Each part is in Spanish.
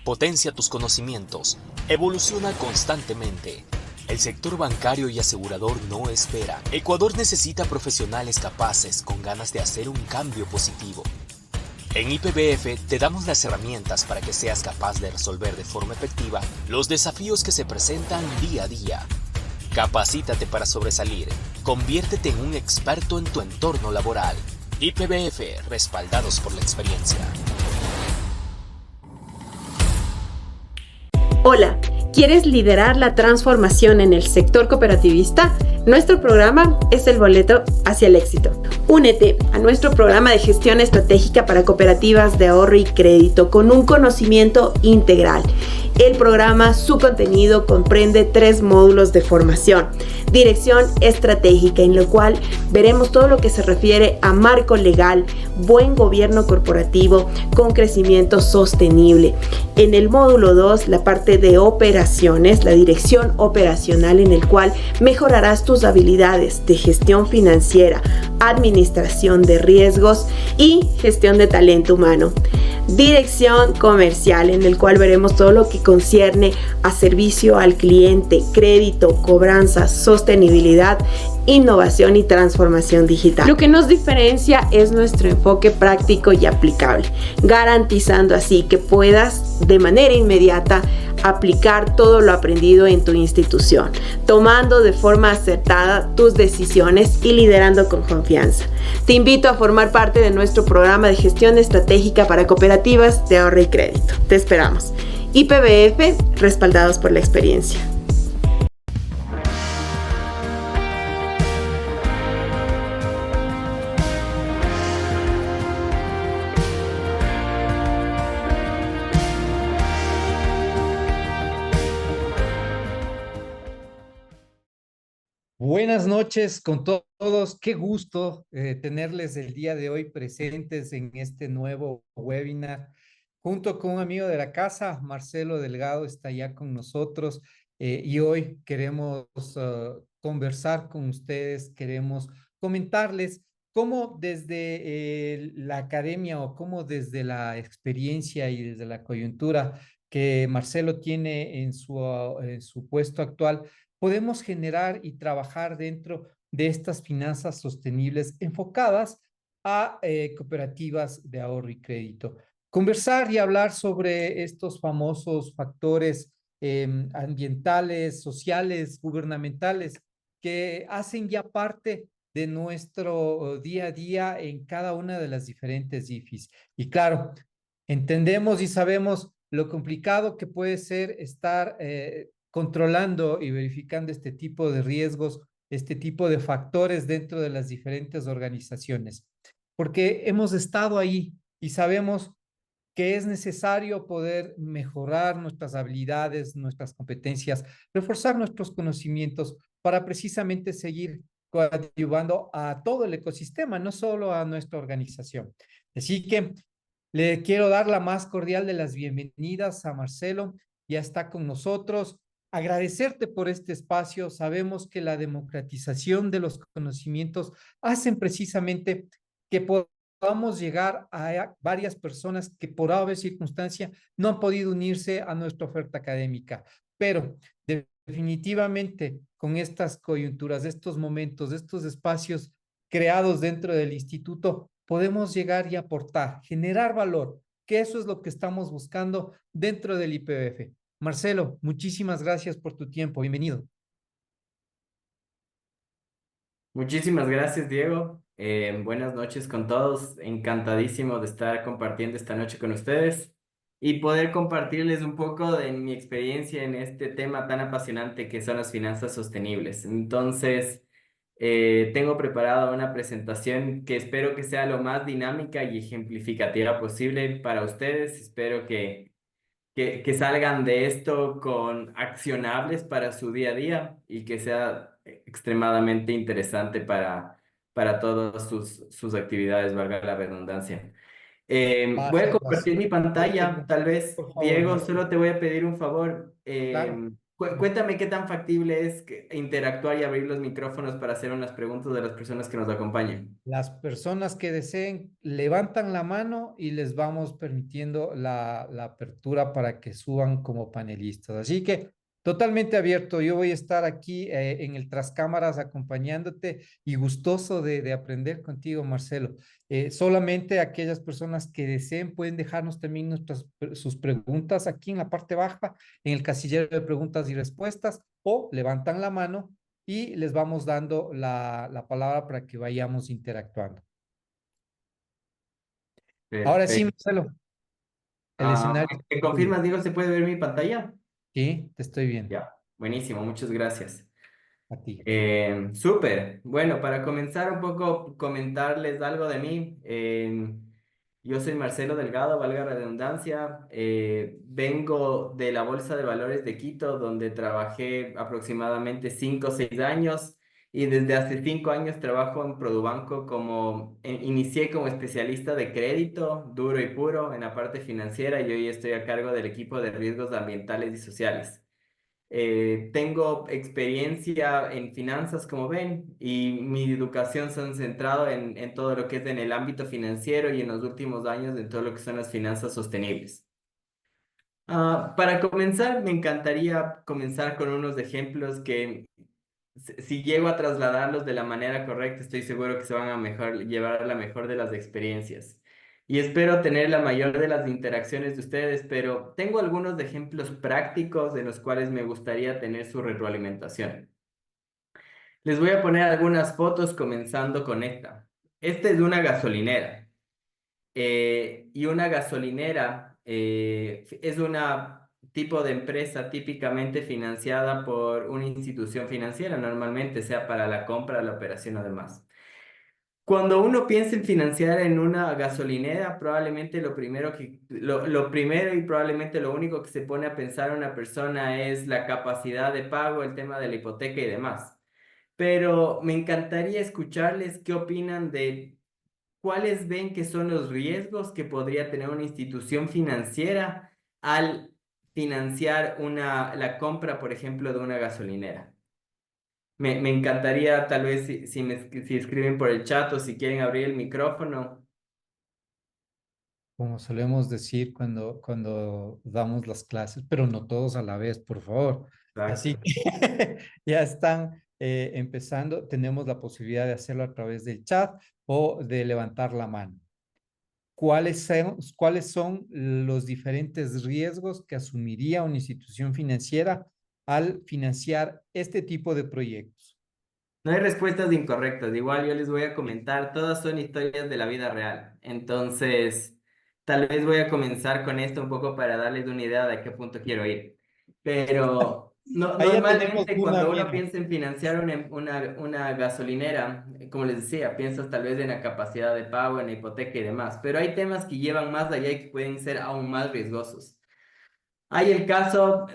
Potencia tus conocimientos. Evoluciona constantemente. El sector bancario y asegurador no espera. Ecuador necesita profesionales capaces con ganas de hacer un cambio positivo. En IPBF te damos las herramientas para que seas capaz de resolver de forma efectiva los desafíos que se presentan día a día. Capacítate para sobresalir. Conviértete en un experto en tu entorno laboral. IPBF, respaldados por la experiencia. Hola, ¿quieres liderar la transformación en el sector cooperativista? Nuestro programa es el boleto hacia el éxito. Únete a nuestro programa de gestión estratégica para cooperativas de ahorro y crédito con un conocimiento integral. El programa, su contenido comprende 3 módulos de formación. Dirección estratégica, en lo cual veremos todo lo que se refiere a marco legal, buen gobierno corporativo con crecimiento sostenible. En el módulo 2, la parte de operaciones, la dirección operacional, en el cual mejorarás tus habilidades de gestión financiera, administración de riesgos y gestión de talento humano. Dirección comercial, en el cual veremos todo lo que concierne a servicio al cliente, crédito, cobranza, sostenibilidad, innovación y transformación digital. Lo que nos diferencia es nuestro enfoque práctico y aplicable, garantizando así que puedas de manera inmediata aplicar todo lo aprendido en tu institución, tomando de forma acertada tus decisiones y liderando con confianza. Te invito a formar parte de nuestro programa de gestión estratégica para cooperativas de ahorro y crédito. Te esperamos. IPBF, respaldados por la experiencia. Buenas noches con todos. Qué gusto tenerles el día de hoy presentes en este nuevo webinar. Junto con un amigo de la casa, Marcelo Delgado, está ya con nosotros y hoy queremos conversar con ustedes, queremos comentarles cómo desde la academia o cómo desde la experiencia y desde la coyuntura que Marcelo tiene en su puesto actual, podemos generar y trabajar dentro de estas finanzas sostenibles enfocadas a cooperativas de ahorro y crédito. Conversar y hablar sobre estos famosos factores ambientales, sociales, gubernamentales, que hacen ya parte de nuestro día a día en cada una de las diferentes IFIs. Y claro, entendemos y sabemos lo complicado que puede ser estar controlando y verificando este tipo de riesgos, este tipo de factores dentro de las diferentes organizaciones, porque hemos estado ahí y sabemos que es necesario poder mejorar nuestras habilidades, nuestras competencias, reforzar nuestros conocimientos para precisamente seguir coadyuvando a todo el ecosistema, no solo a nuestra organización. Así que le quiero dar la más cordial de las bienvenidas a Marcelo, ya está con nosotros. Agradecerte por este espacio. Sabemos que la democratización de los conocimientos hacen precisamente que podamos llegar a varias personas que por haber circunstancia no han podido unirse a nuestra oferta académica. Pero definitivamente con estas coyunturas, estos momentos, estos espacios creados dentro del instituto, podemos llegar y aportar, generar valor, que eso es lo que estamos buscando dentro del IPBF. Marcelo, muchísimas gracias por tu tiempo. Bienvenido. Muchísimas gracias, Diego. Buenas noches con todos. Encantadísimo de estar compartiendo esta noche con ustedes y poder compartirles un poco de mi experiencia en este tema tan apasionante que son las finanzas sostenibles. Entonces, tengo preparada una presentación que espero que sea lo más dinámica y ejemplificativa posible para ustedes. Espero que salgan de esto con accionables para su día a día y que sea extremadamente interesante para todas sus actividades, valga la redundancia. Voy a Paso a paso. compartir mi pantalla, tal vez, Por favor, Diego, Marcelo. solo te voy a pedir un favor. Claro. Cuéntame qué tan factible es interactuar y abrir los micrófonos para hacer unas preguntas de las personas que nos acompañan. Las personas que deseen levantan la mano y les vamos permitiendo la apertura para que suban como panelistas. Así que totalmente abierto. Yo voy a estar aquí en el tras cámaras acompañándote y gustoso de aprender contigo, Marcelo. Solamente aquellas personas que deseen pueden dejarnos también sus preguntas aquí en la parte baja, en el casillero de preguntas y respuestas, o levantan la mano y les vamos dando la palabra para que vayamos interactuando. Ahora sí, Perfecto. Marcelo, el escenario es ¿Me todo tuyo. confirmas, Diego, se puede ver mi pantalla? Sí, te estoy viendo. Ya, buenísimo, muchas gracias. A ti. Súper. Bueno, para comenzar un poco, comentarles algo de mí. Yo soy Marcelo Delgado, valga la redundancia. Vengo de la Bolsa de Valores de Quito, donde trabajé aproximadamente 5 o 6 años y desde hace 5 años trabajo en Produbanco inicié como especialista de crédito duro y puro en la parte financiera y hoy estoy a cargo del equipo de riesgos ambientales y sociales. Tengo experiencia en finanzas, como ven, y mi educación se ha centrado en todo lo que es en el ámbito financiero y en los últimos años en todo lo que son las finanzas sostenibles. Para comenzar, me encantaría comenzar con unos ejemplos que, si llego a trasladarlos de la manera correcta, estoy seguro que se van a llevar a la mejor de las experiencias. Y espero tener la mayor de las interacciones de ustedes, pero tengo algunos ejemplos prácticos en los cuales me gustaría tener su retroalimentación. Les voy a poner algunas fotos comenzando con esta. Esta es una gasolinera. Y una gasolinera es una tipo de empresa típicamente financiada por una institución financiera, normalmente sea para la compra, la operación o demás. Cuando uno piensa en financiar en una gasolinera, probablemente lo primero y probablemente lo único que se pone a pensar una persona es la capacidad de pago, el tema de la hipoteca y demás. Pero me encantaría escucharles qué opinan de cuáles ven que son los riesgos que podría tener una institución financiera al financiar la compra, por ejemplo, de una gasolinera. Me encantaría, tal vez, si escriben por el chat o si quieren abrir el micrófono. Como solemos decir cuando damos las clases, pero no todos a la vez, por favor. Así Exacto. que ya están empezando. Tenemos la posibilidad de hacerlo a través del chat o de levantar la mano. ¿Cuáles son los diferentes riesgos que asumiría una institución financiera al financiar este tipo de proyectos? No hay respuestas incorrectas. Igual yo les voy a comentar, todas son historias de la vida real. Entonces, tal vez voy a comenzar con esto un poco para darles una idea de a qué punto quiero ir. Pero Ahí ya tenemos normalmente una cuando uno bien. piensa en financiar una gasolinera, como les decía, piensas tal vez en la capacidad de pago, en la hipoteca y demás. Pero hay temas que llevan más allá y que pueden ser aún más riesgosos. Hay el caso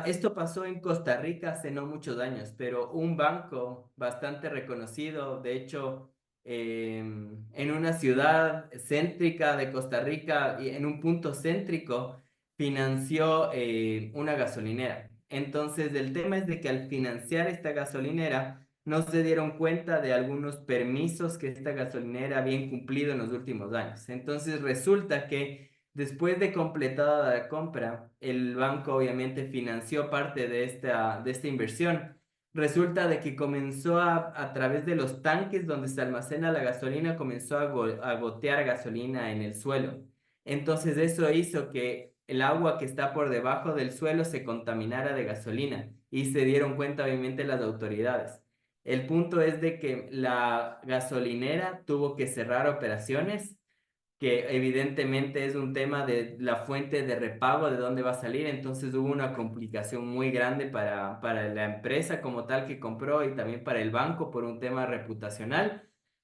esto pasó en Costa Rica hace no muchos años, pero un banco bastante reconocido, de hecho, en una ciudad céntrica de Costa Rica, y en un punto céntrico, financió una gasolinera. Entonces, el tema es de que al financiar esta gasolinera, no se dieron cuenta de algunos permisos que esta gasolinera había incumplido en los últimos años. Entonces, resulta que después de completada la compra, el banco obviamente financió parte de esta inversión. Resulta de que comenzó a través de los tanques donde se almacena la gasolina, comenzó a gotear gasolina en el suelo. Entonces eso hizo que el agua que está por debajo del suelo se contaminara de gasolina y se dieron cuenta obviamente las autoridades. El punto es de que la gasolinera tuvo que cerrar operaciones, que evidentemente es un tema de la fuente de repago, de dónde va a salir, entonces hubo una complicación muy grande para la empresa como tal que compró y también para el banco por un tema reputacional.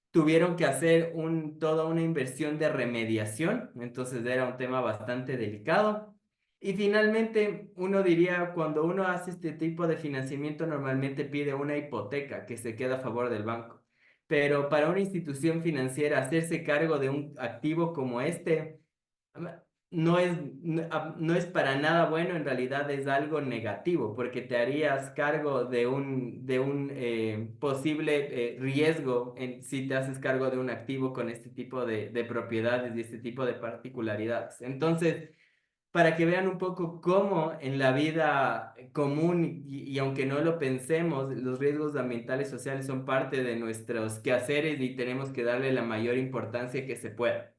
Tuvieron que hacer toda una inversión de remediación, entonces era un tema bastante delicado. Y finalmente, uno diría, cuando uno hace este tipo de financiamiento, normalmente pide una hipoteca que se queda a favor del banco. Pero para una institución financiera hacerse cargo de un activo como este, no es para nada bueno, en realidad es algo negativo, porque te harías cargo de un posible riesgo si te haces cargo de un activo con este tipo de propiedades y este tipo de particularidades. Entonces, para que vean un poco cómo en la vida común y aunque no lo pensemos, los riesgos ambientales y sociales son parte de nuestros quehaceres y tenemos que darle la mayor importancia que se pueda.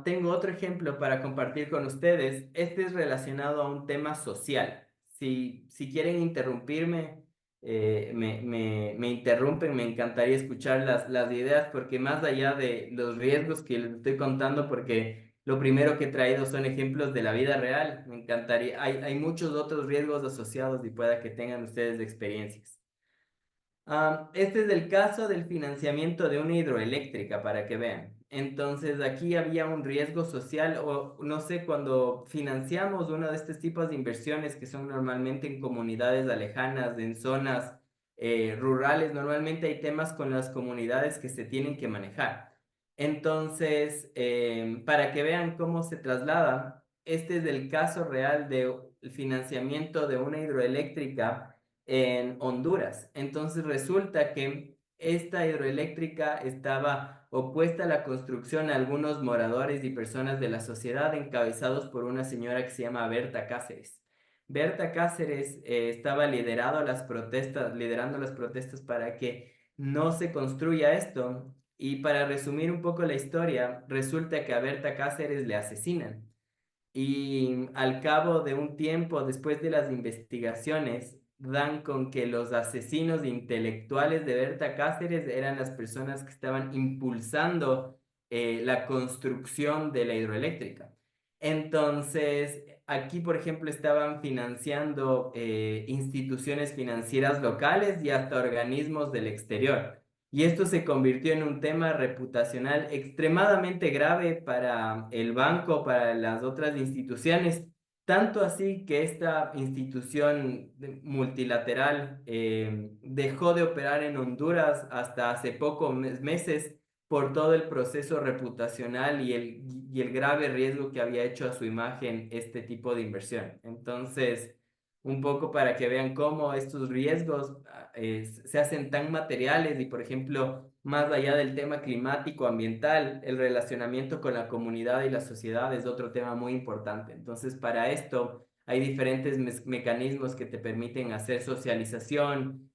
Tengo otro ejemplo para compartir con ustedes. Este es relacionado a un tema social. Si quieren interrumpirme, me interrumpen, me encantaría escuchar las ideas, porque más allá de los riesgos que les estoy contando, porque lo primero que he traído son ejemplos de la vida real, me encantaría, hay muchos otros riesgos asociados y pueda que tengan ustedes experiencias. Este es el caso del financiamiento de una hidroeléctrica, para que vean. Entonces, aquí había un riesgo social, o no sé, cuando financiamos uno de estos tipos de inversiones que son normalmente en comunidades alejanas, en zonas rurales, normalmente hay temas con las comunidades que se tienen que manejar. Entonces, para que vean cómo se traslada, este es el caso real del financiamiento de una hidroeléctrica en Honduras. Entonces resulta que esta hidroeléctrica estaba opuesta a la construcción a algunos moradores y personas de la sociedad encabezados por una señora que se llama Berta Cáceres. Berta Cáceres estaba liderando las protestas para que no se construya esto. Y para resumir un poco la historia, resulta que a Berta Cáceres le asesinan. Y al cabo de un tiempo, después de las investigaciones, dan con que los asesinos intelectuales de Berta Cáceres eran las personas que estaban impulsando la construcción de la hidroeléctrica. Entonces, aquí, por ejemplo, estaban financiando instituciones financieras locales y hasta organismos del exterior. Y esto se convirtió en un tema reputacional extremadamente grave para el banco, para las otras instituciones, tanto así que esta institución multilateral dejó de operar en Honduras hasta hace pocos meses por todo el proceso reputacional y el grave riesgo que había hecho a su imagen este tipo de inversión. Entonces, un poco para que vean cómo estos riesgos se hacen tan materiales y, por ejemplo, más allá del tema climático, ambiental, el relacionamiento con la comunidad y la sociedad es otro tema muy importante. Entonces, para esto hay diferentes mecanismos que te permiten hacer socialización,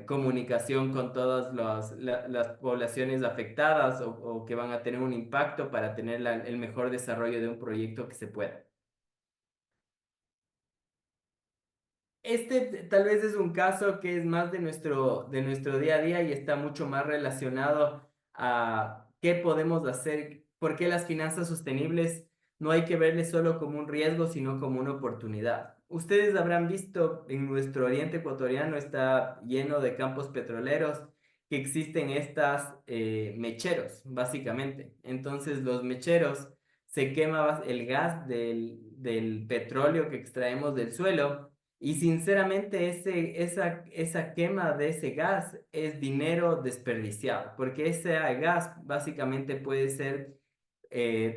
comunicación con todas las poblaciones afectadas o que van a tener un impacto para tener el mejor desarrollo de un proyecto que se pueda. Este tal vez es un caso que es más de nuestro día a día y está mucho más relacionado a qué podemos hacer, por qué las finanzas sostenibles no hay que verles solo como un riesgo, sino como una oportunidad. Ustedes habrán visto en nuestro oriente ecuatoriano está lleno de campos petroleros que existen estas mecheros, básicamente. Entonces los mecheros se quema el gas del petróleo que extraemos del suelo y sinceramente esa quema de ese gas es dinero desperdiciado, porque ese gas básicamente puede ser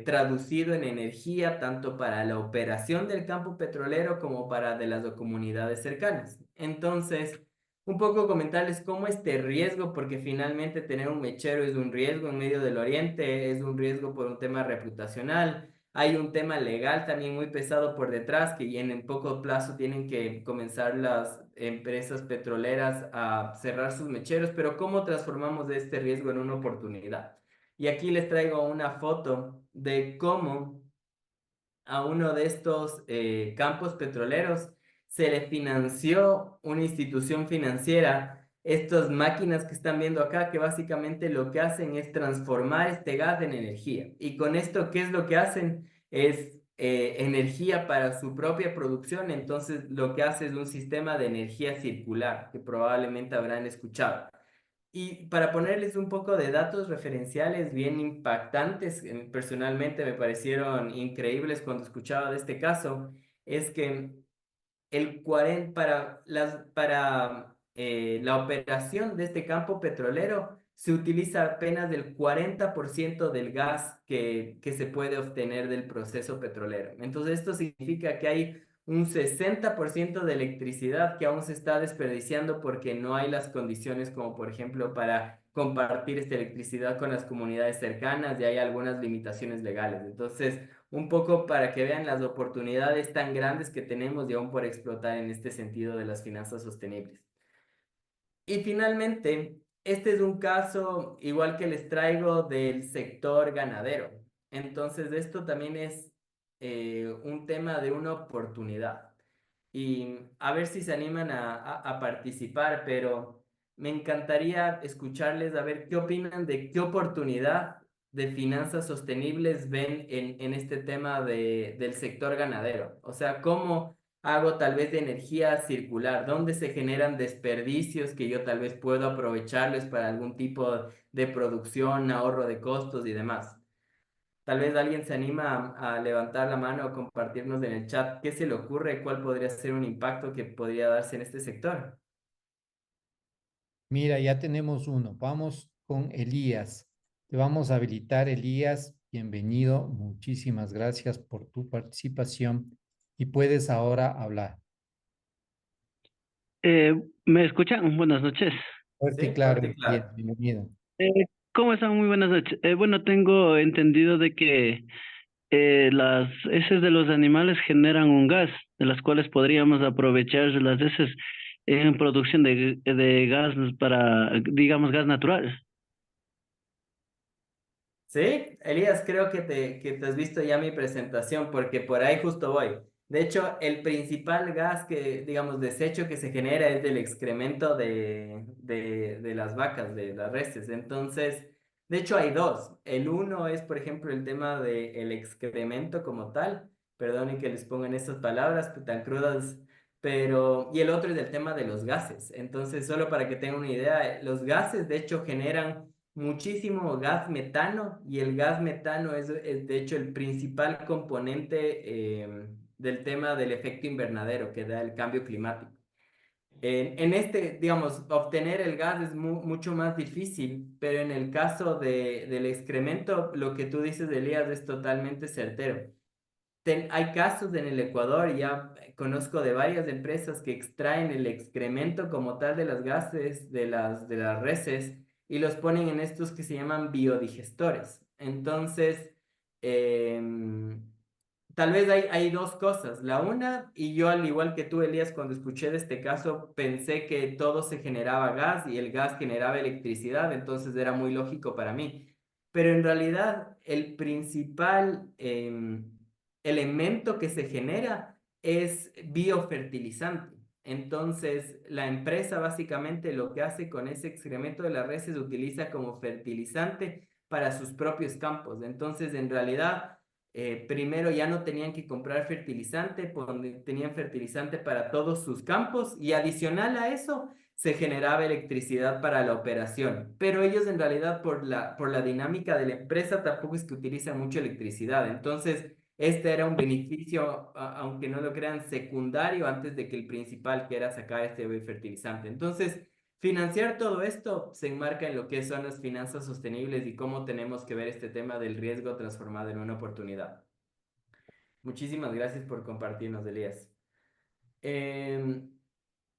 traducido en energía tanto para la operación del campo petrolero como para de las comunidades cercanas. Entonces, un poco comentarles cómo este riesgo, porque finalmente tener un mechero es un riesgo en medio del oriente, es un riesgo por un tema reputacional. Hay un tema legal también muy pesado por detrás que en poco plazo tienen que comenzar las empresas petroleras a cerrar sus mecheros, pero ¿cómo transformamos este riesgo en una oportunidad? Y aquí les traigo una foto de cómo a uno de estos campos petroleros se le financió una institución financiera, estas máquinas que están viendo acá, que básicamente lo que hacen es transformar este gas en energía. Y con esto, ¿qué es lo que hacen? Es energía para su propia producción, entonces lo que hace es un sistema de energía circular, que probablemente habrán escuchado. Y para ponerles un poco de datos referenciales bien impactantes, personalmente me parecieron increíbles cuando escuchaba de este caso, es que para la operación de este campo petrolero se utiliza apenas el 40% del gas que se puede obtener del proceso petrolero. Entonces, esto significa que hay un 60% de electricidad que aún se está desperdiciando porque no hay las condiciones como, por ejemplo, para compartir esta electricidad con las comunidades cercanas y hay algunas limitaciones legales. Entonces, un poco para que vean las oportunidades tan grandes que tenemos y aún por explotar en este sentido de las finanzas sostenibles. Y finalmente, este es un caso igual que les traigo del sector ganadero. Entonces, esto también es un tema de una oportunidad. Y a ver si se animan a participar, pero me encantaría escucharles a ver qué opinan de qué oportunidad de finanzas sostenibles ven en este tema del sector ganadero. O sea, cómo hago tal vez de energía circular, dónde se generan desperdicios que yo tal vez puedo aprovecharles para algún tipo de producción, ahorro de costos y demás. Tal vez alguien se anima a levantar la mano o compartirnos en el chat qué se le ocurre, cuál podría ser un impacto que podría darse en este sector. Mira, ya tenemos uno. Vamos con Elías. Te vamos a habilitar, Elías. Bienvenido. Muchísimas gracias por tu participación y puedes ahora hablar. Eh, ¿Me escuchan? Buenas noches. Fuerte y Sí, claro, fuerte y Elías. claro. Bienvenido. ¿Cómo están? Muy buenas noches. Bueno, tengo entendido de que las heces de los animales generan un gas, de las cuales podríamos aprovechar las heces en producción de gas para, digamos, gas natural. Sí, Elías, creo que te has visto ya mi presentación porque por ahí justo voy. De hecho, el principal gas que, digamos, desecho que se genera es del excremento de las vacas, de las reses. Entonces, de hecho, hay dos. El uno es, por ejemplo, el tema del excremento como tal. Perdonen que les pongan estas palabras tan crudas, pero... Y el otro es el tema de los gases. Entonces, solo para que tengan una idea, los gases, de hecho, generan muchísimo gas metano y el gas metano es de hecho el principal componente del tema del efecto invernadero que da el cambio climático. En este, digamos, obtener el gas es mucho más difícil, pero en el caso del excremento, lo que tú dices, Elías, es totalmente certero. Hay casos en el Ecuador, ya conozco de varias empresas que extraen el excremento como tal de las gases de las reses y los ponen en estos que se llaman biodigestores. Entonces, em, tal vez hay dos cosas. La una, y yo al igual que tú, Elías, cuando escuché de este caso, pensé que todo se generaba gas y el gas generaba electricidad, entonces era muy lógico para mí. Pero en realidad el principal elemento que se genera es biofertilizante. Entonces, la empresa básicamente lo que hace con ese excremento de las reses utiliza como fertilizante para sus propios campos. Entonces, en realidad primero ya no tenían que comprar fertilizante, tenían fertilizante para todos sus campos y adicional a eso se generaba electricidad para la operación. Pero ellos en realidad por la dinámica de la empresa tampoco es que utilizan mucha electricidad. Entonces, este era un beneficio, aunque no lo crean, secundario antes de que el principal, que era sacar este fertilizante. Entonces, financiar todo esto se enmarca en lo que son las finanzas sostenibles y cómo tenemos que ver este tema del riesgo transformado en una oportunidad. Muchísimas gracias por compartirnos, Elías. Em,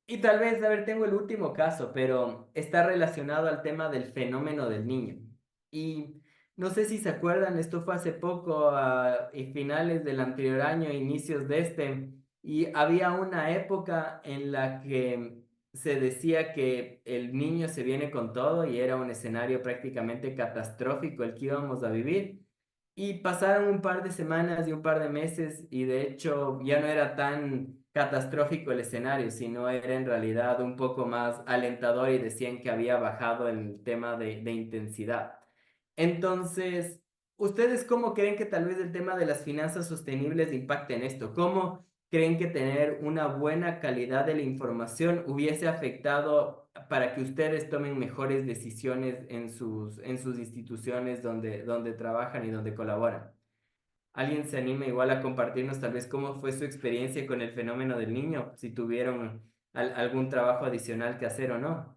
y tal vez, a ver, tengo el último caso, pero está relacionado al tema del fenómeno del niño. Y no sé si se acuerdan, esto fue hace poco, finales del anterior año, inicios de este, y había una época en la que se decía que el niño se viene con todo y era un escenario prácticamente catastrófico el que íbamos a vivir. Y pasaron un par de semanas y un par de meses y de hecho ya no era tan catastrófico el escenario, sino era en realidad un poco más alentador y decían que había bajado el tema de intensidad. Entonces, ¿ustedes cómo creen que tal vez el tema de las finanzas sostenibles impacte en esto? ¿Cómo creen que tener una buena calidad de la información hubiese afectado para que ustedes tomen mejores decisiones en sus instituciones donde trabajan y donde colaboran? ¿Alguien se anima igual a compartirnos tal vez cómo fue su experiencia con el fenómeno del niño? Si tuvieron algún trabajo adicional que hacer o no.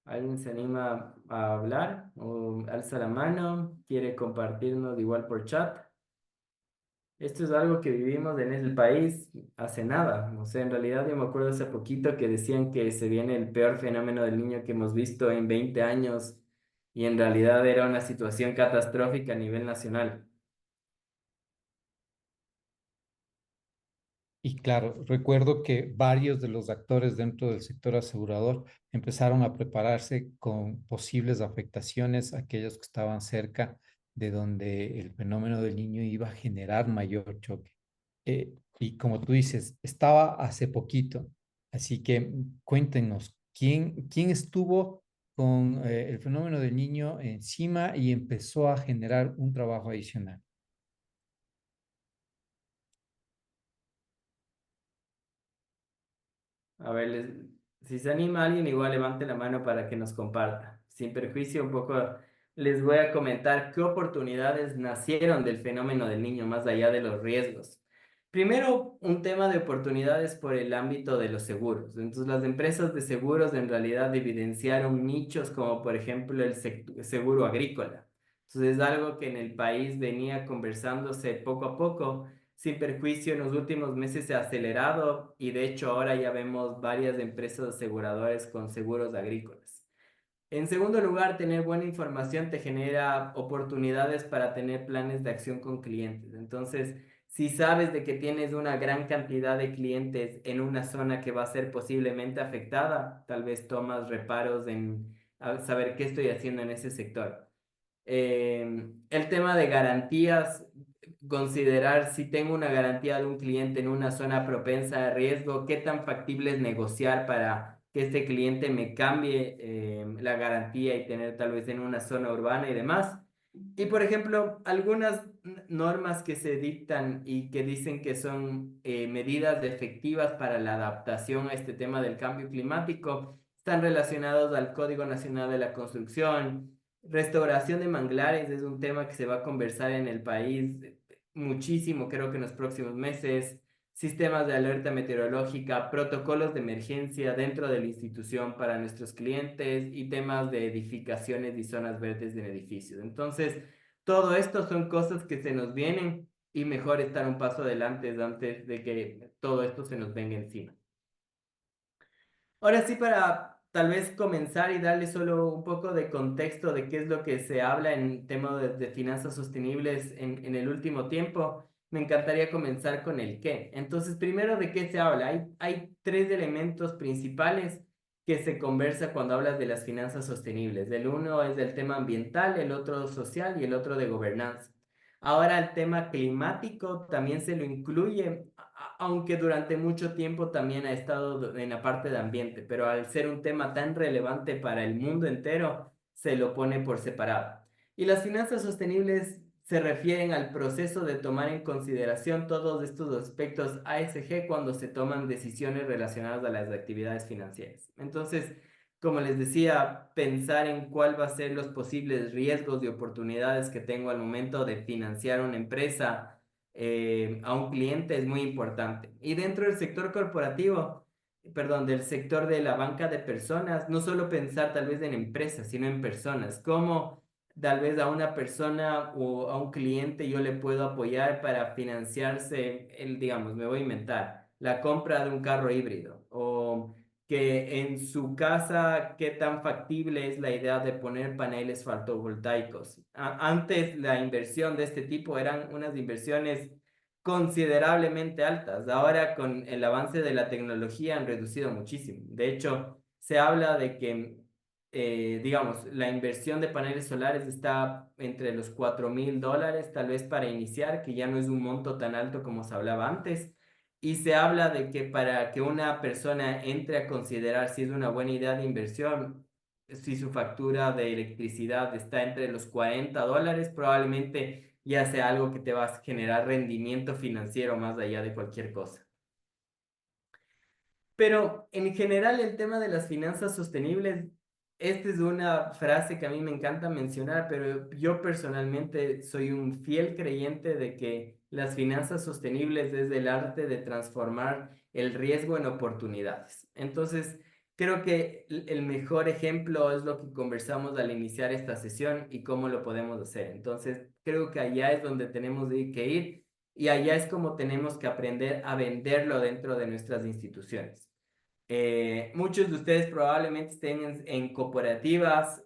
¿Alguien se anima a hablar o alza la mano? ¿Quiere compartirnos igual por chat? Esto es algo que vivimos en el país hace nada. O sea, en realidad yo me acuerdo hace poquito que decían que se viene el peor fenómeno del niño que hemos visto en 20 años y en realidad era una situación catastrófica a nivel nacional. Y claro, recuerdo que varios de los actores dentro del sector asegurador empezaron a prepararse con posibles afectaciones, aquellos que estaban cerca de donde el fenómeno del niño iba a generar mayor choque. Y como tú dices, estaba hace poquito, así que cuéntenos, ¿quién estuvo con el fenómeno del niño encima y empezó a generar un trabajo adicional? A ver, si se anima alguien, igual levante la mano para que nos comparta. Sin perjuicio, un poco les voy a comentar qué oportunidades nacieron del fenómeno del niño más allá de los riesgos. Primero, un tema de oportunidades por el ámbito de los seguros. Entonces, las empresas de seguros en realidad evidenciaron nichos como por ejemplo el seguro agrícola. Entonces, es algo que en el país venía conversándose poco a poco. Sin perjuicio, en los últimos meses se ha acelerado y de hecho ahora ya vemos varias empresas aseguradoras con seguros agrícolas. En segundo lugar, tener buena información te genera oportunidades para tener planes de acción con clientes. Entonces, si sabes de que tienes una gran cantidad de clientes en una zona que va a ser posiblemente afectada, tal vez tomas reparos en saber qué estoy haciendo en ese sector. El tema de garantías, considerar si tengo una garantía de un cliente en una zona propensa a riesgo, qué tan factible es negociar para que este cliente me cambie la garantía y tener tal vez en una zona urbana y demás. Y por ejemplo, algunas normas que se dictan y que dicen que son medidas efectivas para la adaptación a este tema del cambio climático, están relacionados al Código Nacional de la Construcción. Restauración de manglares es un tema que se va a conversar en el país muchísimo, creo que en los próximos meses. Sistemas de alerta meteorológica, protocolos de emergencia dentro de la institución para nuestros clientes y temas de edificaciones y zonas verdes en edificios. Entonces, todo esto son cosas que se nos vienen y mejor estar un paso adelante antes de que todo esto se nos venga encima. Ahora sí, para tal vez comenzar y darle solo un poco de contexto de qué es lo que se habla en tema de finanzas sostenibles en el último tiempo, me encantaría comenzar con el qué. Entonces, primero, ¿de qué se habla? Hay tres elementos principales que se conversa cuando hablas de las finanzas sostenibles. El uno es el tema ambiental, el otro social y el otro de gobernanza. Ahora el tema climático también se lo incluye, aunque durante mucho tiempo también ha estado en la parte de ambiente, pero al ser un tema tan relevante para el mundo entero, se lo pone por separado. Y las finanzas sostenibles se refieren al proceso de tomar en consideración todos estos aspectos ASG cuando se toman decisiones relacionadas a las actividades financieras. Entonces, como les decía, pensar en cuál va a ser los posibles riesgos y oportunidades que tengo al momento de financiar una empresa a un cliente es muy importante. Y dentro del sector corporativo, perdón, del sector de la banca de personas, no solo pensar tal vez en empresas, sino en personas. Cómo tal vez a una persona o a un cliente yo le puedo apoyar para financiarse, digamos, me voy a inventar, la compra de un carro híbrido o que en su casa, qué tan factible es la idea de poner paneles fotovoltaicos. Antes la inversión de este tipo eran unas inversiones considerablemente altas. Ahora con el avance de la tecnología han reducido muchísimo. De hecho, se habla de que, digamos, la inversión de paneles solares está entre los $4,000 tal vez para iniciar, que ya no es un monto tan alto como se hablaba antes y se habla de que para que una persona entre a considerar si es una buena idea de inversión, si su factura de electricidad está entre los $40, probablemente ya sea algo que te va a generar rendimiento financiero más allá de cualquier cosa. Pero en general el tema de las finanzas sostenibles, esta es una frase que a mí me encanta mencionar, pero yo personalmente soy un fiel creyente de que las finanzas sostenibles es el arte de transformar el riesgo en oportunidades. Entonces, creo que el mejor ejemplo es lo que conversamos al iniciar esta sesión y cómo lo podemos hacer. Entonces, creo que allá es donde tenemos que ir y allá es como tenemos que aprender a venderlo dentro de nuestras instituciones. Muchos de ustedes probablemente estén en cooperativas,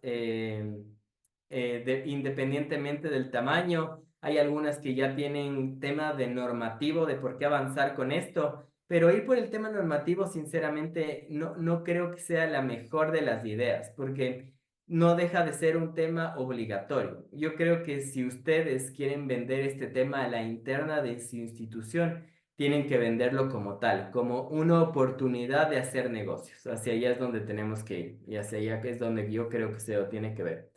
independientemente del tamaño. Hay algunas que ya tienen tema de normativo, de por qué avanzar con esto, pero ir por el tema normativo, sinceramente, no creo que sea la mejor de las ideas, porque no deja de ser un tema obligatorio. Yo creo que si ustedes quieren vender este tema a la interna de su institución, tienen que venderlo como tal, como una oportunidad de hacer negocios. Hacia allá es donde tenemos que ir y hacia allá es donde yo creo que se lo tiene que ver.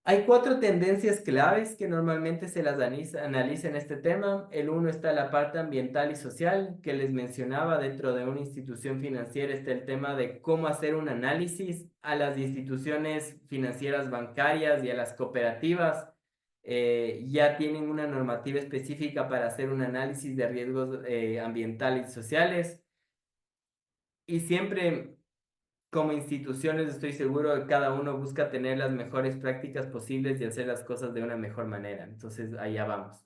Hay 4 tendencias claves que normalmente se las analiza en este tema. El uno está la parte ambiental y social que les mencionaba. Dentro de una institución financiera está el tema de cómo hacer un análisis a las instituciones financieras bancarias y a las cooperativas. Ya tienen una normativa específica para hacer un análisis de riesgos ambientales y sociales. Y siempre, como instituciones, estoy seguro que cada uno busca tener las mejores prácticas posibles y hacer las cosas de una mejor manera. Entonces, allá vamos.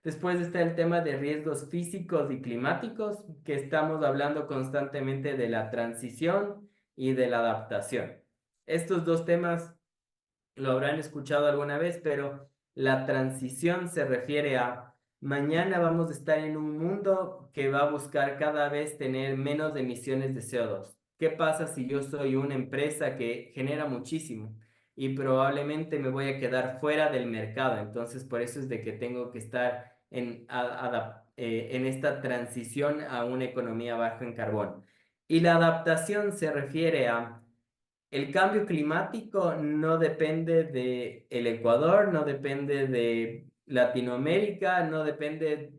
Después está el tema de riesgos físicos y climáticos, que estamos hablando constantemente de la transición y de la adaptación. Estos dos temas lo habrán escuchado alguna vez, pero la transición se refiere a mañana vamos a estar en un mundo que va a buscar cada vez tener menos emisiones de CO2. ¿Qué pasa si yo soy una empresa que genera muchísimo y probablemente me voy a quedar fuera del mercado? Entonces, por eso es de que tengo que estar en esta transición a una economía baja en carbón. Y la adaptación se refiere a el cambio climático no depende de el Ecuador, no depende de Latinoamérica, no depende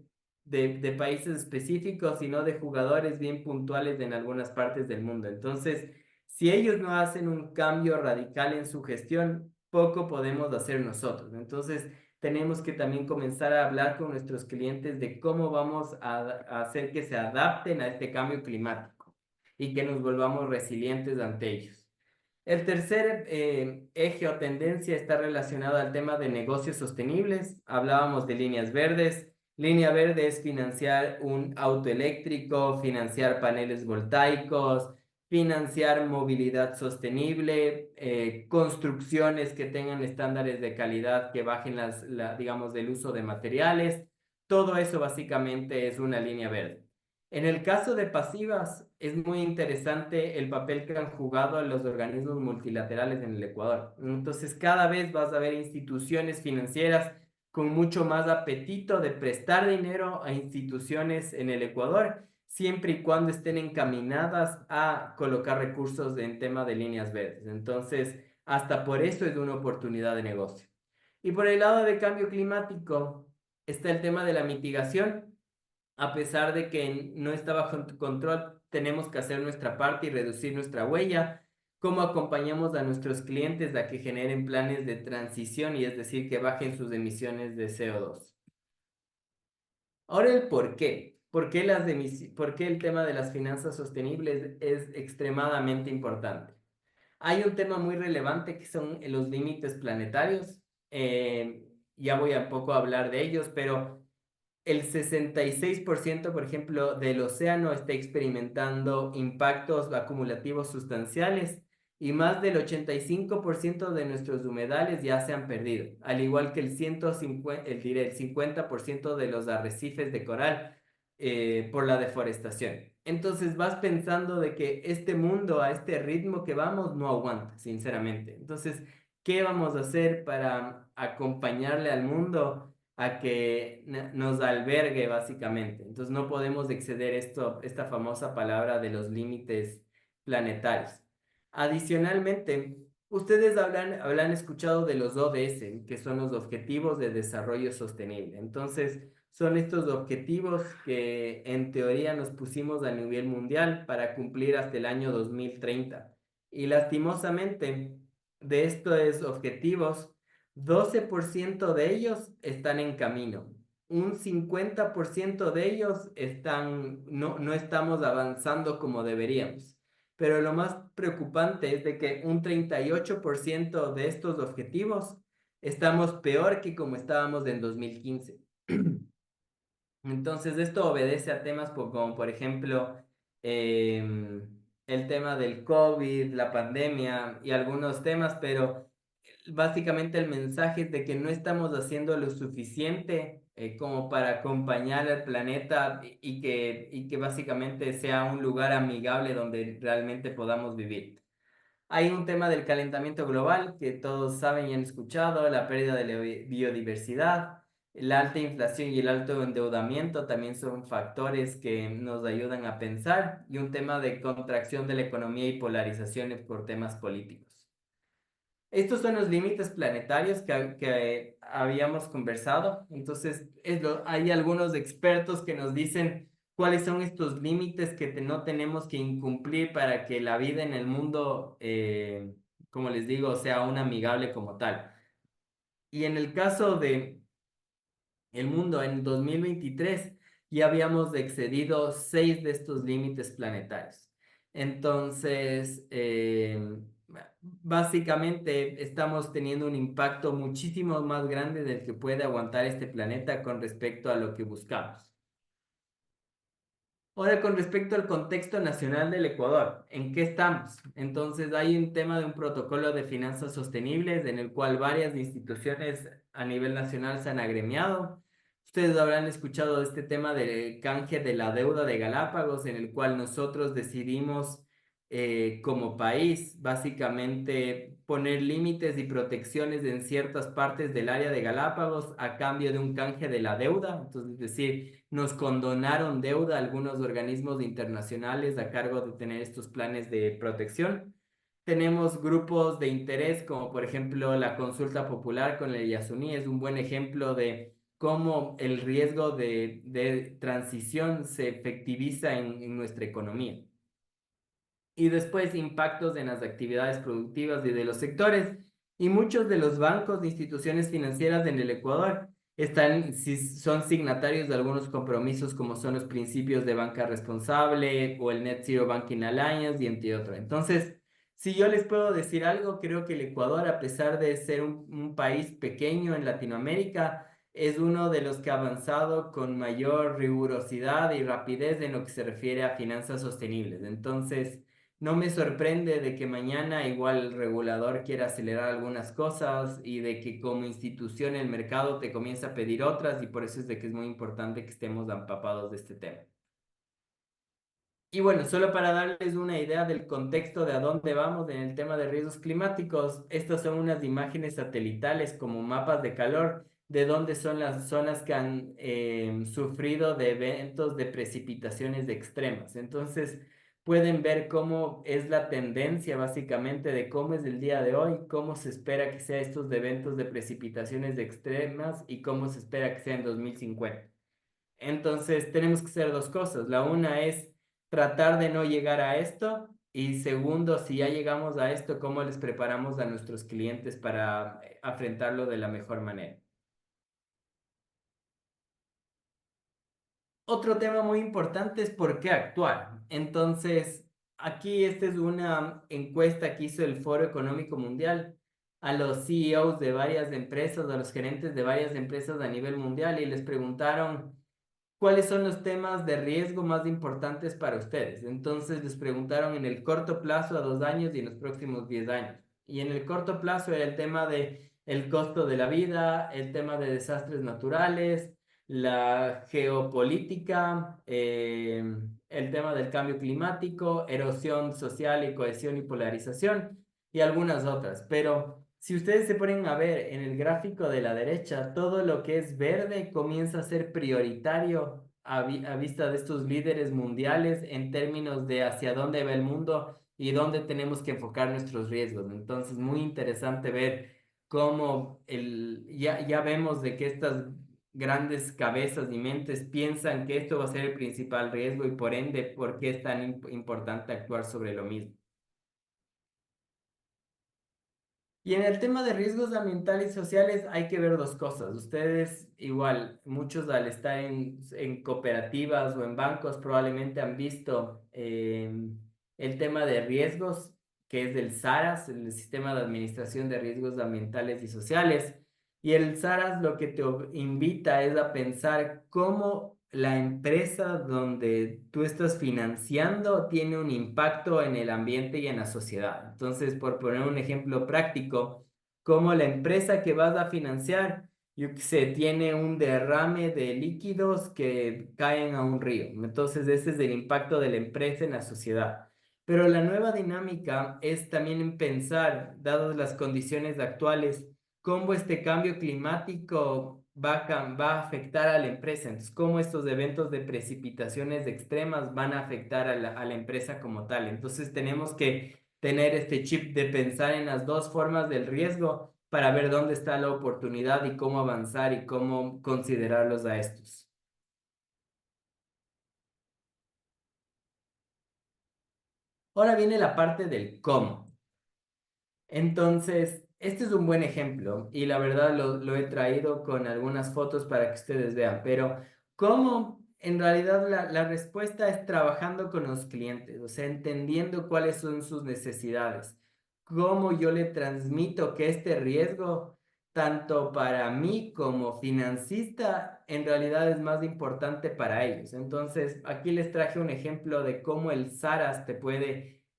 de países específicos, sino de jugadores bien puntuales en algunas partes del mundo. Entonces, si ellos no hacen un cambio radical en su gestión, poco podemos hacer nosotros. Entonces, tenemos que también comenzar a hablar con nuestros clientes de cómo vamos a hacer que se adapten a este cambio climático y que nos volvamos resilientes ante ellos. El tercer eje o tendencia está relacionado al tema de negocios sostenibles. Hablábamos de líneas verdes. Línea verde es financiar un auto eléctrico, financiar paneles voltaicos, financiar movilidad sostenible, construcciones que tengan estándares de calidad que bajen digamos, del uso de materiales. Todo eso básicamente es una línea verde. En el caso de pasivas, es muy interesante el papel que han jugado los organismos multilaterales en el Ecuador. Entonces, cada vez vas a ver instituciones financieras con mucho más apetito de prestar dinero a instituciones en el Ecuador, siempre y cuando estén encaminadas a colocar recursos en tema de líneas verdes. Entonces, hasta por eso es una oportunidad de negocio. Y por el lado de cambio climático, está el tema de la mitigación. A pesar de que no está bajo tu control, tenemos que hacer nuestra parte y reducir nuestra huella. ¿Cómo acompañamos a nuestros clientes a que generen planes de transición y es decir, que bajen sus emisiones de CO2? Ahora el por qué. ¿Por qué el tema de las finanzas sostenibles es extremadamente importante? Hay un tema muy relevante que son los límites planetarios. Ya voy a poco hablar de ellos, pero el 66%, por ejemplo, del océano está experimentando impactos acumulativos sustanciales y más del 85% de nuestros humedales ya se han perdido, al igual que el 50% de los arrecifes de coral por la deforestación. Entonces vas pensando de que este mundo a este ritmo que vamos no aguanta, sinceramente. Entonces, ¿qué vamos a hacer para acompañarle al mundo a que nos albergue básicamente? Entonces no podemos exceder esta famosa palabra de los límites planetarios. Adicionalmente, ustedes habrán escuchado de los ODS, que son los Objetivos de Desarrollo Sostenible. Entonces, son estos objetivos que en teoría nos pusimos a nivel mundial para cumplir hasta el año 2030. Y lastimosamente, de estos objetivos, 12% de ellos están en camino. Un 50% de ellos no estamos avanzando como deberíamos. pero lo más preocupante es de que un 38% de estos objetivos estamos peor que como estábamos en 2015. Entonces, esto obedece a temas como, por ejemplo, el tema del COVID, la pandemia y algunos temas, pero básicamente el mensaje es de que no estamos haciendo lo suficiente como para acompañar al planeta y que básicamente sea un lugar amigable donde realmente podamos vivir. Hay un tema del calentamiento global que todos saben y han escuchado, la pérdida de la biodiversidad, la alta inflación y el alto endeudamiento también son factores que nos ayudan a pensar, y un tema de contracción de la economía y polarizaciones por temas políticos. Estos son los límites planetarios que habíamos conversado. Entonces, hay algunos expertos que nos dicen cuáles son estos límites que no tenemos que incumplir para que la vida en el mundo, como les digo, sea un amigable como tal. Y en el caso de el mundo, en 2023 ya habíamos excedido 6 de estos límites planetarios. Entonces, básicamente estamos teniendo un impacto muchísimo más grande del que puede aguantar este planeta con respecto a lo que buscamos. Ahora, con respecto al contexto nacional del Ecuador, ¿en qué estamos? Entonces, hay un tema de un protocolo de finanzas sostenibles en el cual varias instituciones a nivel nacional se han agremiado. Ustedes habrán escuchado de este tema del canje de la deuda de Galápagos, en el cual nosotros decidimos como país básicamente poner límites y protecciones en ciertas partes del área de Galápagos a cambio de un canje de la deuda. Entonces, es decir, nos condonaron deuda a algunos organismos internacionales a cargo de tener estos planes de protección. Tenemos grupos de interés como por ejemplo la consulta popular con el Yasuní, es un buen ejemplo de cómo el riesgo de transición se efectiviza en nuestra economía. Y después impactos en las actividades productivas y de los sectores. Y muchos de los bancos e instituciones financieras en el Ecuador son signatarios de algunos compromisos como son los principios de banca responsable o el Net Zero Banking Alliance y entre otros. Entonces, si yo les puedo decir algo, creo que el Ecuador, a pesar de ser un país pequeño en Latinoamérica, es uno de los que ha avanzado con mayor rigurosidad y rapidez en lo que se refiere a finanzas sostenibles. Entonces, no me sorprende de que mañana igual el regulador quiera acelerar algunas cosas y de que como institución el mercado te comience a pedir otras, y por eso es de que es muy importante que estemos empapados de este tema. Y bueno, solo para darles una idea del contexto de a dónde vamos en el tema de riesgos climáticos, estas son unas imágenes satelitales como mapas de calor de dónde son las zonas que han sufrido de eventos de precipitaciones extremas. Entonces, pueden ver cómo es la tendencia básicamente de cómo es el día de hoy, cómo se espera que sea estos eventos de precipitaciones extremas y cómo se espera que sea en 2050. Entonces, tenemos que hacer dos cosas. La una es tratar de no llegar a esto. Y segundo, si ya llegamos a esto, ¿cómo les preparamos a nuestros clientes para afrontarlo de la mejor manera? Otro tema muy importante es por qué actuar. Entonces, aquí esta es una encuesta que hizo el Foro Económico Mundial a los CEOs de varias empresas, a los gerentes de varias empresas a nivel mundial, y les preguntaron cuáles son los temas de riesgo más importantes para ustedes. Entonces les preguntaron en el corto plazo a 2 años y en los próximos 10 años. Y en el corto plazo era el tema de el costo de la vida, el tema de desastres naturales, la geopolítica, el tema del cambio climático, erosión social y cohesión y polarización y algunas otras. Pero si ustedes se ponen a ver en el gráfico de la derecha, todo lo que es verde comienza a ser prioritario a vista de estos líderes mundiales en términos de hacia dónde va el mundo y dónde tenemos que enfocar nuestros riesgos. Entonces, muy interesante ver cómo ya vemos de que estas grandes cabezas y mentes piensan que esto va a ser el principal riesgo y por ende, ¿por qué es tan importante actuar sobre lo mismo? Y en el tema de riesgos ambientales y sociales hay que ver dos cosas. Ustedes igual, muchos al estar en cooperativas o en bancos probablemente han visto el tema de riesgos, que es del SARAS, el Sistema de Administración de Riesgos Ambientales y Sociales. Y el SARAS lo que te invita es a pensar cómo la empresa donde tú estás financiando tiene un impacto en el ambiente y en la sociedad. Entonces, por poner un ejemplo práctico, cómo la empresa que vas a financiar, yo qué sé, tiene un derrame de líquidos que caen a un río. Entonces, ese es el impacto de la empresa en la sociedad. Pero la nueva dinámica es también en pensar, dadas las condiciones actuales, cómo este cambio climático va a afectar a la empresa. Entonces, cómo estos eventos de precipitaciones extremas van a afectar a la empresa como tal. Entonces, tenemos que tener este chip de pensar en las dos formas del riesgo para ver dónde está la oportunidad y cómo avanzar y cómo considerarlos a estos. Ahora viene la parte del cómo. Entonces, este es un buen ejemplo y la verdad lo he traído con algunas fotos para que ustedes vean, pero cómo en realidad la respuesta es trabajando con los clientes, o sea, entendiendo cuáles son sus necesidades, cómo yo le transmito que este riesgo, tanto para mí como financista, en realidad es más importante para ellos. Entonces, aquí les traje un ejemplo de cómo el SARAS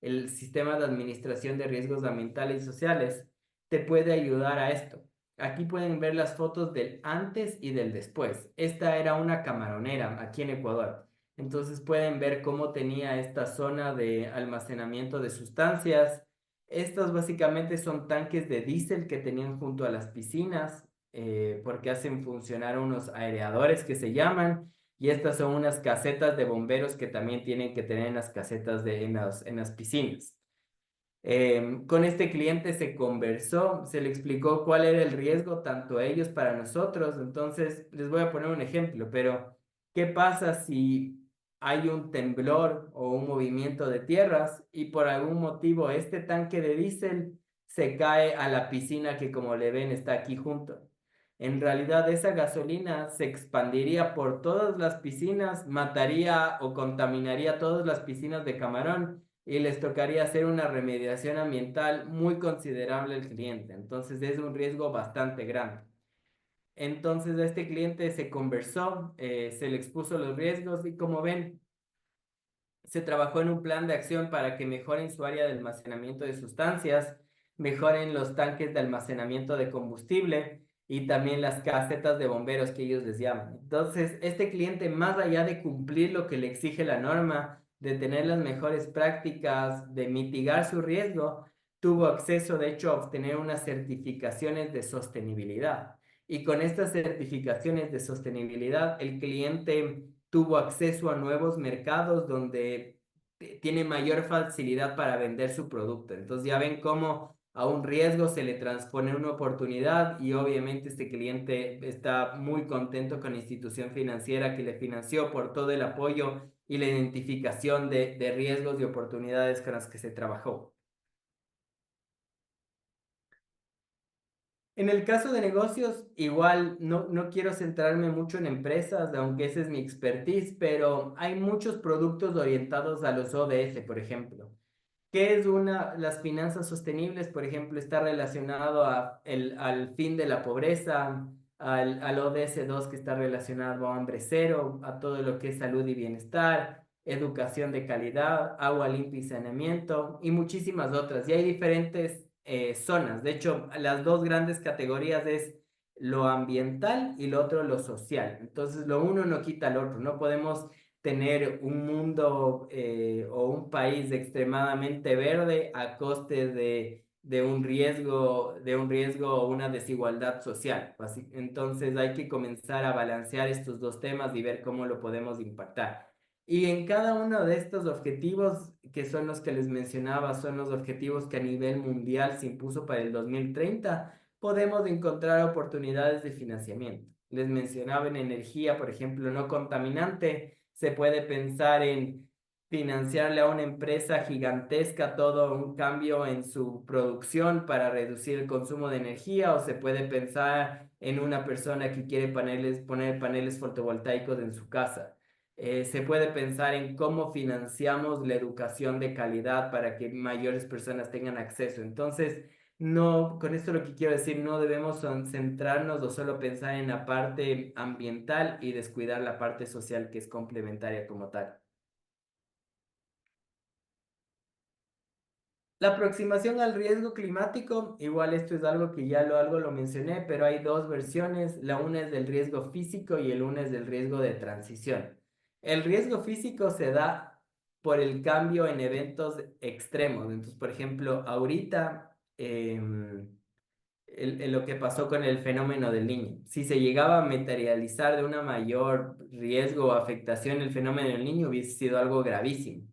el Sistema de Administración de Riesgos Ambientales y Sociales, te puede ayudar a esto. Aquí pueden ver las fotos del antes y del después. Esta era una camaronera aquí en Ecuador. Entonces pueden ver cómo tenía esta zona de almacenamiento de sustancias. Estos básicamente son tanques de diésel que tenían junto a las piscinas, porque hacen funcionar unos aereadores que se llaman, y estas son unas casetas de bomberos que también tienen que tener en las casetas en las piscinas. Con este cliente se conversó, se le explicó cuál era el riesgo tanto a ellos para nosotros. Entonces, les voy a poner un ejemplo, pero ¿qué pasa si hay un temblor o un movimiento de tierras y por algún motivo este tanque de diésel se cae a la piscina que, como le ven, está aquí junto? En realidad esa gasolina se expandiría por todas las piscinas, mataría o contaminaría todas las piscinas de camarón y les tocaría hacer una remediación ambiental muy considerable al cliente. Entonces es un riesgo bastante grande. Entonces a este cliente se conversó, se le expuso los riesgos y, como ven, se trabajó en un plan de acción para que mejoren su área de almacenamiento de sustancias, mejoren los tanques de almacenamiento de combustible y también las casetas de bomberos que ellos les llaman. Entonces, este cliente, más allá de cumplir lo que le exige la norma, de tener las mejores prácticas, de mitigar su riesgo, tuvo acceso, de hecho, a obtener unas certificaciones de sostenibilidad. Y con estas certificaciones de sostenibilidad, el cliente tuvo acceso a nuevos mercados donde tiene mayor facilidad para vender su producto. Entonces ya ven cómo a un riesgo se le transpone una oportunidad, y obviamente este cliente está muy contento con la institución financiera que le financió por todo el apoyo y la identificación de riesgos y oportunidades con las que se trabajó. En el caso de negocios, igual no quiero centrarme mucho en empresas, aunque esa es mi expertise, pero hay muchos productos orientados a los ODS, por ejemplo. ¿Qué es las finanzas sostenibles? Por ejemplo, está relacionado al fin de la pobreza, al ODS 2, que está relacionado a hambre cero, a todo lo que es salud y bienestar, educación de calidad, agua limpia y saneamiento, y muchísimas otras. Y hay diferentes zonas. De hecho, las dos grandes categorías es lo ambiental y lo otro lo social. Entonces, lo uno no quita al otro. No podemos tener un mundo o un país extremadamente verde a coste de un riesgo o una desigualdad social. Entonces hay que comenzar a balancear estos dos temas y ver cómo lo podemos impactar. Y en cada uno de estos objetivos, que son los que les mencionaba, son los objetivos que a nivel mundial se impuso para el 2030, podemos encontrar oportunidades de financiamiento. Les mencionaba en energía, por ejemplo, no contaminante. Se puede pensar en financiarle a una empresa gigantesca todo un cambio en su producción para reducir el consumo de energía, o se puede pensar en una persona que quiere poner paneles fotovoltaicos en su casa. Se puede pensar en cómo financiamos la educación de calidad para que mayores personas tengan acceso. Entonces, no, con esto lo que quiero decir, no debemos centrarnos o solo pensar en la parte ambiental y descuidar la parte social que es complementaria como tal. La aproximación al riesgo climático, igual esto es algo que ya algo lo mencioné, pero hay dos versiones. La una es del riesgo físico y el una es del riesgo de transición. El riesgo físico se da por el cambio en eventos extremos. Entonces, por ejemplo, ahorita lo que pasó con el fenómeno del Niño. Si se llegaba a materializar de una mayor riesgo o afectación el fenómeno del Niño, hubiese sido algo gravísimo.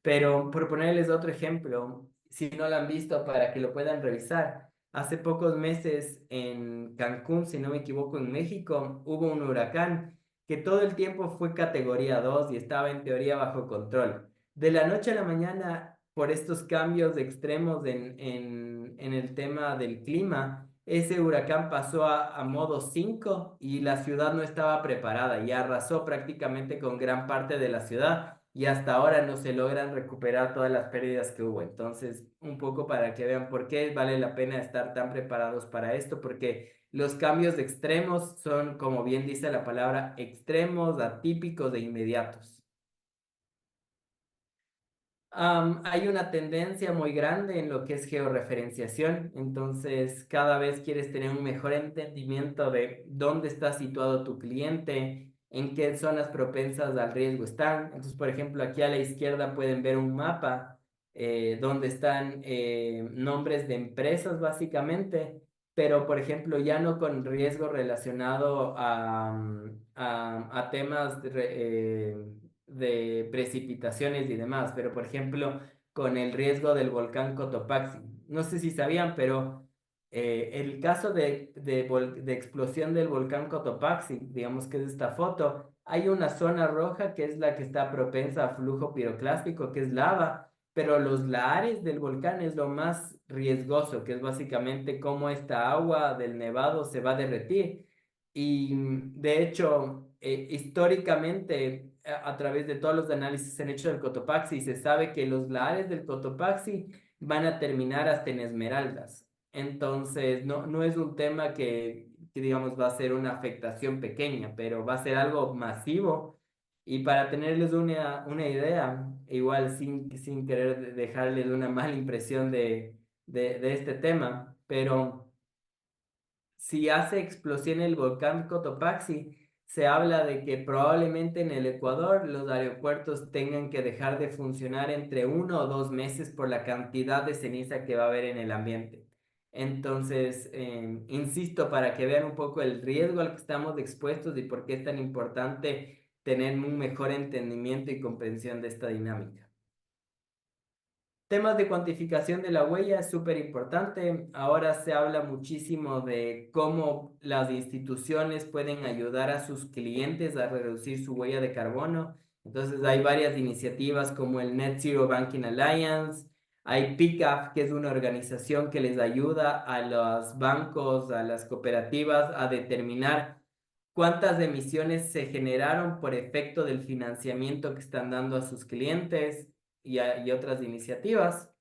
Pero por ponerles otro ejemplo, si no lo han visto para que lo puedan revisar, hace pocos meses en Cancún, si no me equivoco, en México, hubo un huracán que todo el tiempo fue categoría 2 y estaba en teoría bajo control. De la noche a la mañana, por estos cambios extremos en el tema del clima, ese huracán pasó a modo 5 y la ciudad no estaba preparada y arrasó prácticamente con gran parte de la ciudad y hasta ahora no se logran recuperar todas las pérdidas que hubo. Entonces, un poco para que vean por qué vale la pena estar tan preparados para esto, porque los cambios extremos son, como bien dice la palabra, extremos, atípicos e inmediatos. Hay una tendencia muy grande en lo que es georreferenciación, entonces cada vez quieres tener un mejor entendimiento de dónde está situado tu cliente, en qué zonas propensas al riesgo están. Entonces, por ejemplo, aquí a la izquierda pueden ver un mapa donde están nombres de empresas básicamente, pero por ejemplo ya no con riesgo relacionado a temas de precipitaciones y demás, pero por ejemplo con el riesgo del volcán Cotopaxi. No sé si sabían, pero el caso de explosión del volcán Cotopaxi, digamos que es esta foto, hay una zona roja que es la que está propensa a flujo piroclástico, que es lava, pero los lahares del volcán es lo más riesgoso, que es básicamente cómo esta agua del nevado se va a derretir. Y de hecho, históricamente, a través de todos los análisis que se han hecho del Cotopaxi, se sabe que los lahares del Cotopaxi van a terminar hasta en esmeraldas. Entonces, no es un tema que, digamos, va a ser una afectación pequeña, pero va a ser algo masivo. Y para tenerles una idea, igual sin querer dejarles una mala impresión de este tema, pero si hace explosión el volcán Cotopaxi, se habla de que probablemente en el Ecuador los aeropuertos tengan que dejar de funcionar entre 1 o 2 meses por la cantidad de ceniza que va a haber en el ambiente. Entonces, insisto, para que vean un poco el riesgo al que estamos expuestos y por qué es tan importante tener un mejor entendimiento y comprensión de esta dinámica. Temas de cuantificación de la huella es súper importante. Ahora se habla muchísimo de cómo las instituciones pueden ayudar a sus clientes a reducir su huella de carbono. Entonces hay varias iniciativas como el Net Zero Banking Alliance, hay PICAF, que es una organización que les ayuda a los bancos, a las cooperativas a determinar cuántas emisiones se generaron por efecto del financiamiento que están dando a sus clientes y otras iniciativas.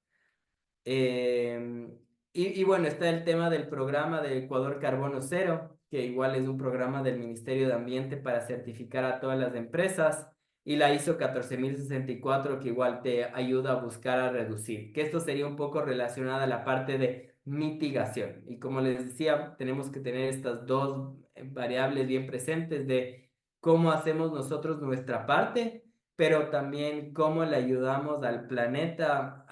Y bueno, está el tema del programa de Ecuador Carbono Cero, que igual es un programa del Ministerio de Ambiente para certificar a todas las empresas, y la ISO 14064, que igual te ayuda a buscar a reducir, que esto sería un poco relacionado a la parte de mitigación. Y como les decía, tenemos que tener estas dos variables bien presentes de cómo hacemos nosotros nuestra parte, pero también cómo le ayudamos al planeta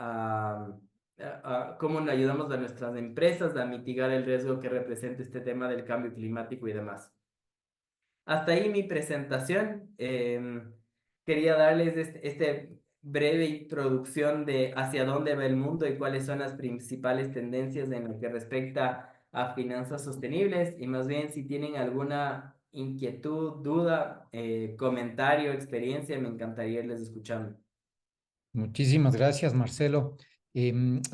cómo le ayudamos a nuestras empresas a mitigar el riesgo que representa este tema del cambio climático y demás. Hasta ahí mi presentación. Quería darles este breve introducción de hacia dónde va el mundo y cuáles son las principales tendencias en lo que respecta a finanzas sostenibles. Y más bien, si tienen alguna inquietud, duda, comentario, experiencia, me encantaría irles escuchando. Muchísimas gracias, Marcelo.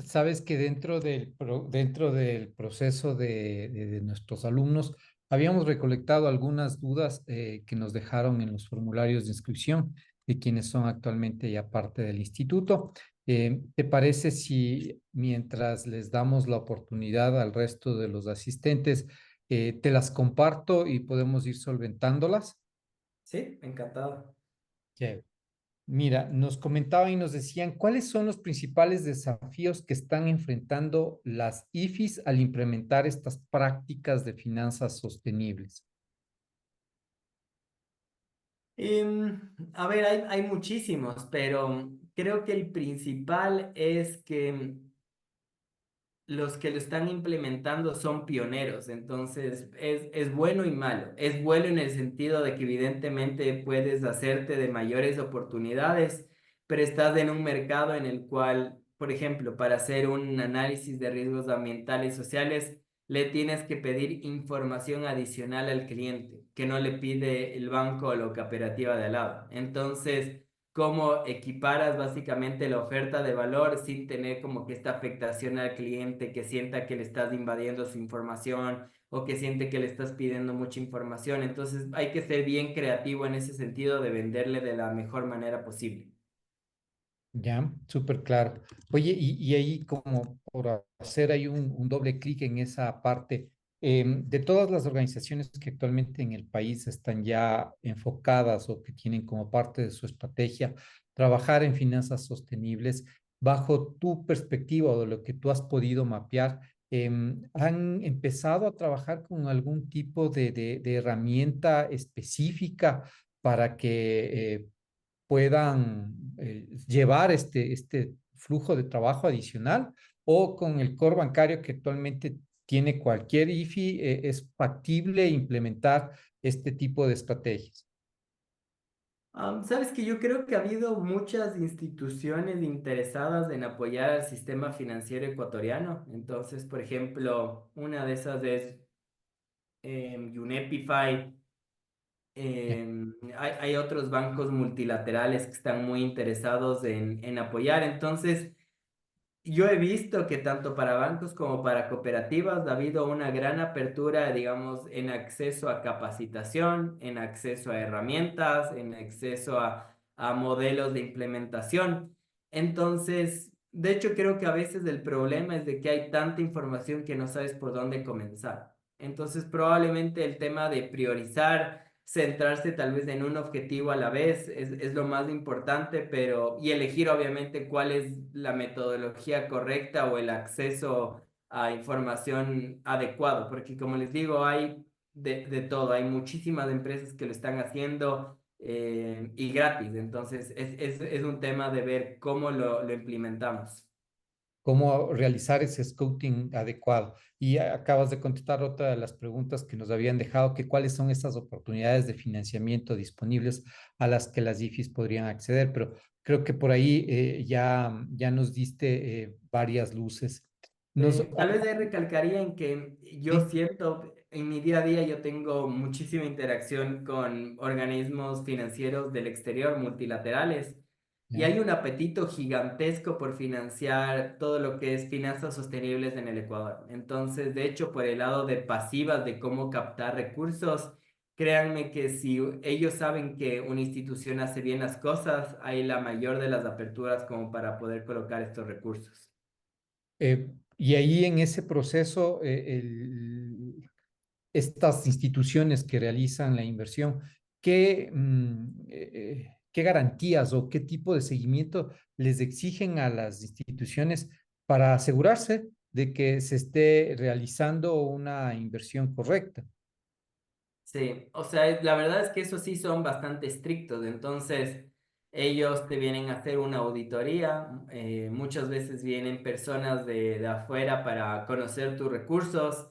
Sabes que dentro del proceso de nuestros alumnos Habíamos recolectado algunas dudas que nos dejaron en los formularios de inscripción de quienes son actualmente ya parte del instituto. ¿Te parece si mientras les damos la oportunidad al resto de los asistentes, te las comparto y podemos ir solventándolas? Sí, encantado. Ya. Mira, nos comentaban y nos decían cuáles son los principales desafíos que están enfrentando las IFIs al implementar estas prácticas de finanzas sostenibles. A ver, hay muchísimos, pero creo que el principal es que los que lo están implementando son pioneros, entonces es bueno y malo. Es bueno en el sentido de que evidentemente puedes hacerte de mayores oportunidades, pero estás en un mercado en el cual, por ejemplo, para hacer un análisis de riesgos ambientales y sociales, le tienes que pedir información adicional al cliente, que no le pide el banco o la cooperativa de al lado. Entonces cómo equiparas básicamente la oferta de valor sin tener como que esta afectación al cliente que sienta que le estás invadiendo su información o que siente que le estás pidiendo mucha información. Entonces hay que ser bien creativo en ese sentido de venderle de la mejor manera posible. Ya, súper claro. Oye, y ahí como por hacer ahí un doble clic en esa parte, de todas las organizaciones que actualmente en el país están ya enfocadas o que tienen como parte de su estrategia trabajar en finanzas sostenibles, bajo tu perspectiva o de lo que tú has podido mapear, ¿han empezado a trabajar con algún tipo de herramienta específica para que puedan llevar este flujo de trabajo adicional o con el core bancario que actualmente tiene cualquier IFI, es factible implementar este tipo de estrategias? Sabes que yo creo que ha habido muchas instituciones interesadas en apoyar al sistema financiero ecuatoriano. Entonces, por ejemplo, una de esas es Unepify. Hay otros bancos multilaterales que están muy interesados en apoyar. Entonces, yo he visto que tanto para bancos como para cooperativas ha habido una gran apertura, digamos, en acceso a capacitación, en acceso a herramientas, en acceso a modelos de implementación. Entonces, de hecho, creo que a veces el problema es de que hay tanta información que no sabes por dónde comenzar. Entonces, probablemente el tema de priorizar, centrarse tal vez en un objetivo a la vez es lo más importante, pero y elegir obviamente cuál es la metodología correcta o el acceso a información adecuado, porque como les digo, hay de todo, hay muchísimas empresas que lo están haciendo y gratis, entonces es un tema de ver cómo lo implementamos. Cómo realizar ese scouting adecuado. Y acabas de contestar otra de las preguntas que nos habían dejado, que cuáles son esas oportunidades de financiamiento disponibles a las que las IFIs podrían acceder, pero creo que por ahí ya nos diste varias luces. Nos, Tal vez ahí recalcaría en que yo sí, siento, en mi día a día yo tengo muchísima interacción con organismos financieros del exterior, multilaterales, y ya. hay un apetito gigantesco por financiar todo lo que es finanzas sostenibles en el Ecuador. Entonces, de hecho, por el lado de pasivas, de cómo captar recursos, créanme que si ellos saben que una institución hace bien las cosas, hay la mayor de las aperturas como para poder colocar estos recursos. Y ahí en ese proceso, estas instituciones que realizan la inversión, ¿qué garantías o qué tipo de seguimiento les exigen a las instituciones para asegurarse de que se esté realizando una inversión correcta? Sí, o sea, la verdad es que eso sí son bastante estrictos, entonces ellos te vienen a hacer una auditoría, muchas veces vienen personas de afuera para conocer tus recursos,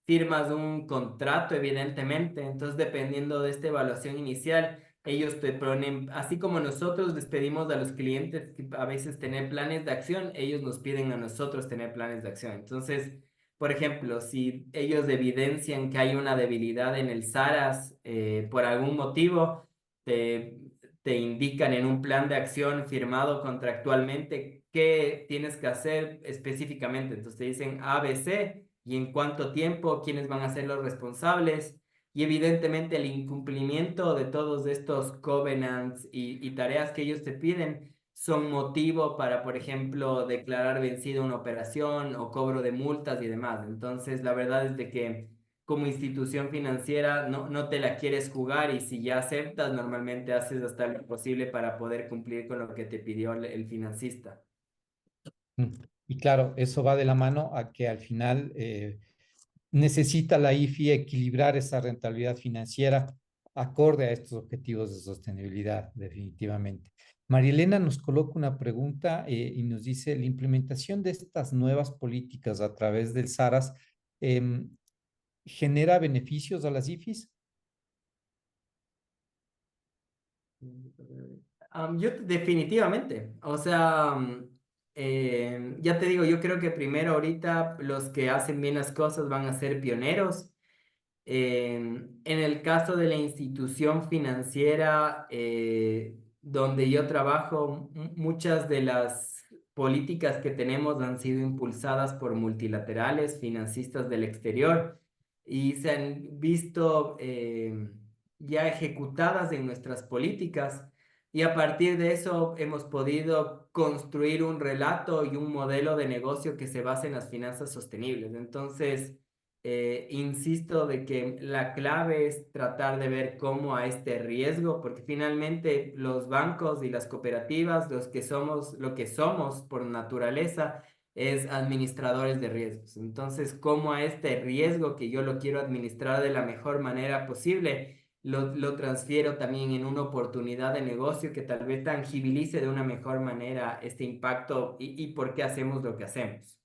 firmas un contrato evidentemente, entonces dependiendo de esta evaluación inicial, ellos te ponen, así como nosotros les pedimos a los clientes que a veces tener planes de acción, ellos nos piden a nosotros tener planes de acción, entonces... Por ejemplo, si ellos evidencian que hay una debilidad en el SARAS por algún motivo, te, te indican en un plan de acción firmado contractualmente qué tienes que hacer específicamente. Entonces te dicen ABC y en cuánto tiempo, quiénes van a ser los responsables. Y evidentemente el incumplimiento de todos estos covenants y tareas que ellos te piden son motivo para, por ejemplo, declarar vencida una operación o cobro de multas y demás. Entonces, la verdad es de que como institución financiera no te la quieres jugar, y si ya aceptas, normalmente haces hasta lo posible para poder cumplir con lo que te pidió el financista. Mm. Y claro, eso va de la mano a que al final necesita la IFI equilibrar esa rentabilidad financiera acorde a estos objetivos de sostenibilidad, definitivamente. María Elena nos coloca una pregunta y nos dice, ¿la implementación de estas nuevas políticas a través del SARAS em, genera beneficios a las IFIs? Definitivamente, o sea, ya te digo, yo creo que primero ahorita los que hacen bien las cosas van a ser pioneros. En el caso de la institución financiera donde yo trabajo, muchas de las políticas que tenemos han sido impulsadas por multilaterales, financistas del exterior, y se han visto ya ejecutadas en nuestras políticas. Y a partir de eso hemos podido construir un relato y un modelo de negocio que se base en las finanzas sostenibles. Entonces, insisto de que la clave es tratar de ver cómo a este riesgo, porque finalmente los bancos y las cooperativas, lo que somos por naturaleza, es administradores de riesgos. Entonces, cómo a este riesgo que yo lo quiero administrar de la mejor manera posible, lo transfiero también en una oportunidad de negocio que tal vez tangibilice de una mejor manera este impacto y por qué hacemos lo que hacemos.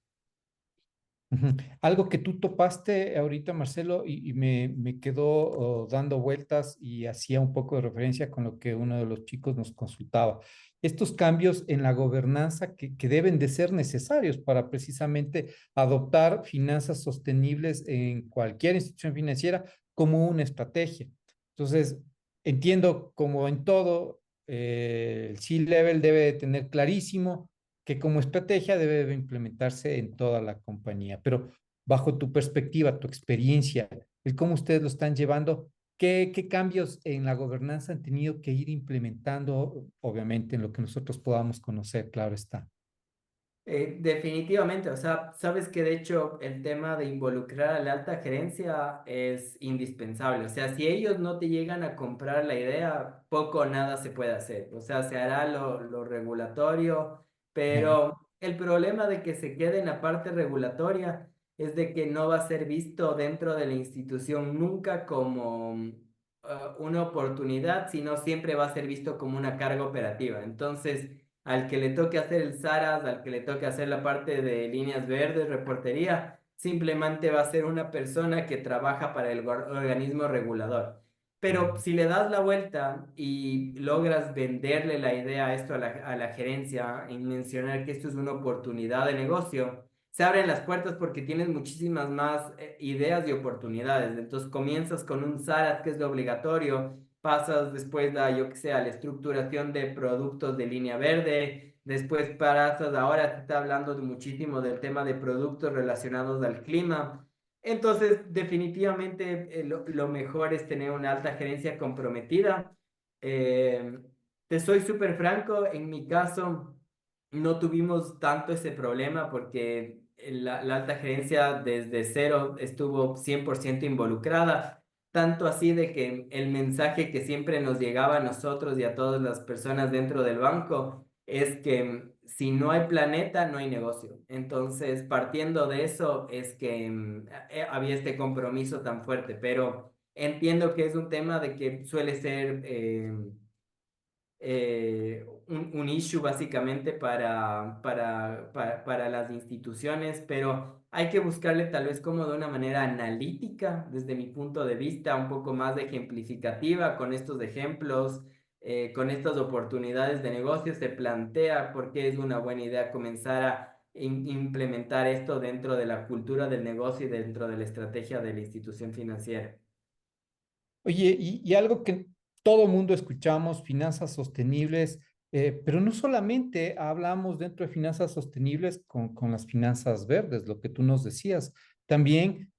Ujú. Algo que tú topaste ahorita, Marcelo, y me quedó dando vueltas y hacía un poco de referencia con lo que uno de los chicos nos consultaba. Estos cambios en la gobernanza que deben de ser necesarios para precisamente adoptar finanzas sostenibles en cualquier institución financiera como una estrategia. Entonces, entiendo como en todo, el C-Level debe de tener clarísimo que como estrategia debe de implementarse en toda la compañía. Pero bajo tu perspectiva, tu experiencia, el cómo ustedes lo están llevando, ¿qué cambios en la gobernanza han tenido que ir implementando, obviamente, en lo que nosotros podamos conocer, claro está? Definitivamente, o sea, sabes que de hecho el tema de involucrar a la alta gerencia es indispensable. O sea, si ellos no te llegan a comprar la idea, poco o nada se puede hacer. O sea, se hará lo regulatorio, Ya. pero el problema de que se quede en la parte regulatoria es de que no va a ser visto dentro de la institución nunca como una oportunidad, sino siempre va a ser visto como una carga operativa. Entonces, al que le toque hacer el SARAS, al que le toque hacer la parte de líneas verdes, reportería, simplemente va a ser una persona que trabaja para el organismo regulador. Pero Mm. si le das la vuelta y logras venderle la idea a esto a la gerencia, en mencionar que esto es una oportunidad de negocio, se abren las puertas porque tienes muchísimas más ideas y oportunidades. Entonces comienzas con un SARAS que es lo obligatorio, pasas después a, yo que sé, a la estructuración de productos de línea verde, después pasas, ahora te está hablando muchísimo del tema de productos relacionados al clima. Entonces, definitivamente lo mejor es tener una alta gerencia comprometida. Eh, Te soy súper franco, en mi caso no tuvimos tanto ese problema porque la alta gerencia desde cero estuvo 100% involucrada, tanto así de que el mensaje que siempre nos llegaba a nosotros y a todas las personas dentro del banco es que si no hay planeta, no hay negocio. Entonces, partiendo de eso, es que había este compromiso tan fuerte, pero entiendo que es un tema de que suele ser un issue básicamente para las instituciones, pero hay que buscarle tal vez como de una manera analítica, desde mi punto de vista, un poco más ejemplificativa, con estos ejemplos, con estas oportunidades de negocio, se plantea por qué es una buena idea comenzar a implementar esto dentro de la cultura del negocio y dentro de la estrategia de la institución financiera. Oye, y algo que todo mundo escuchamos, finanzas sostenibles, pero no solamente hablamos dentro de finanzas sostenibles con las finanzas verdes, lo que tú nos decías, también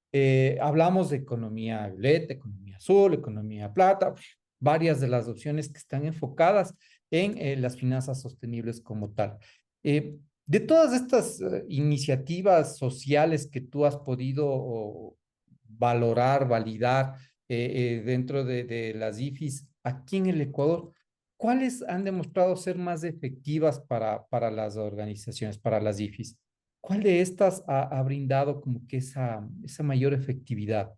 hablamos de economía violeta, economía azul, economía plata, varias de las opciones que están enfocadas en las finanzas sostenibles como tal. De todas estas iniciativas sociales que tú has podido valorar, validar dentro de las IFIs aquí en el Ecuador, ¿cuáles han demostrado ser más efectivas para las organizaciones, para las IFIs? ¿Cuál de estas ha brindado como que esa mayor efectividad?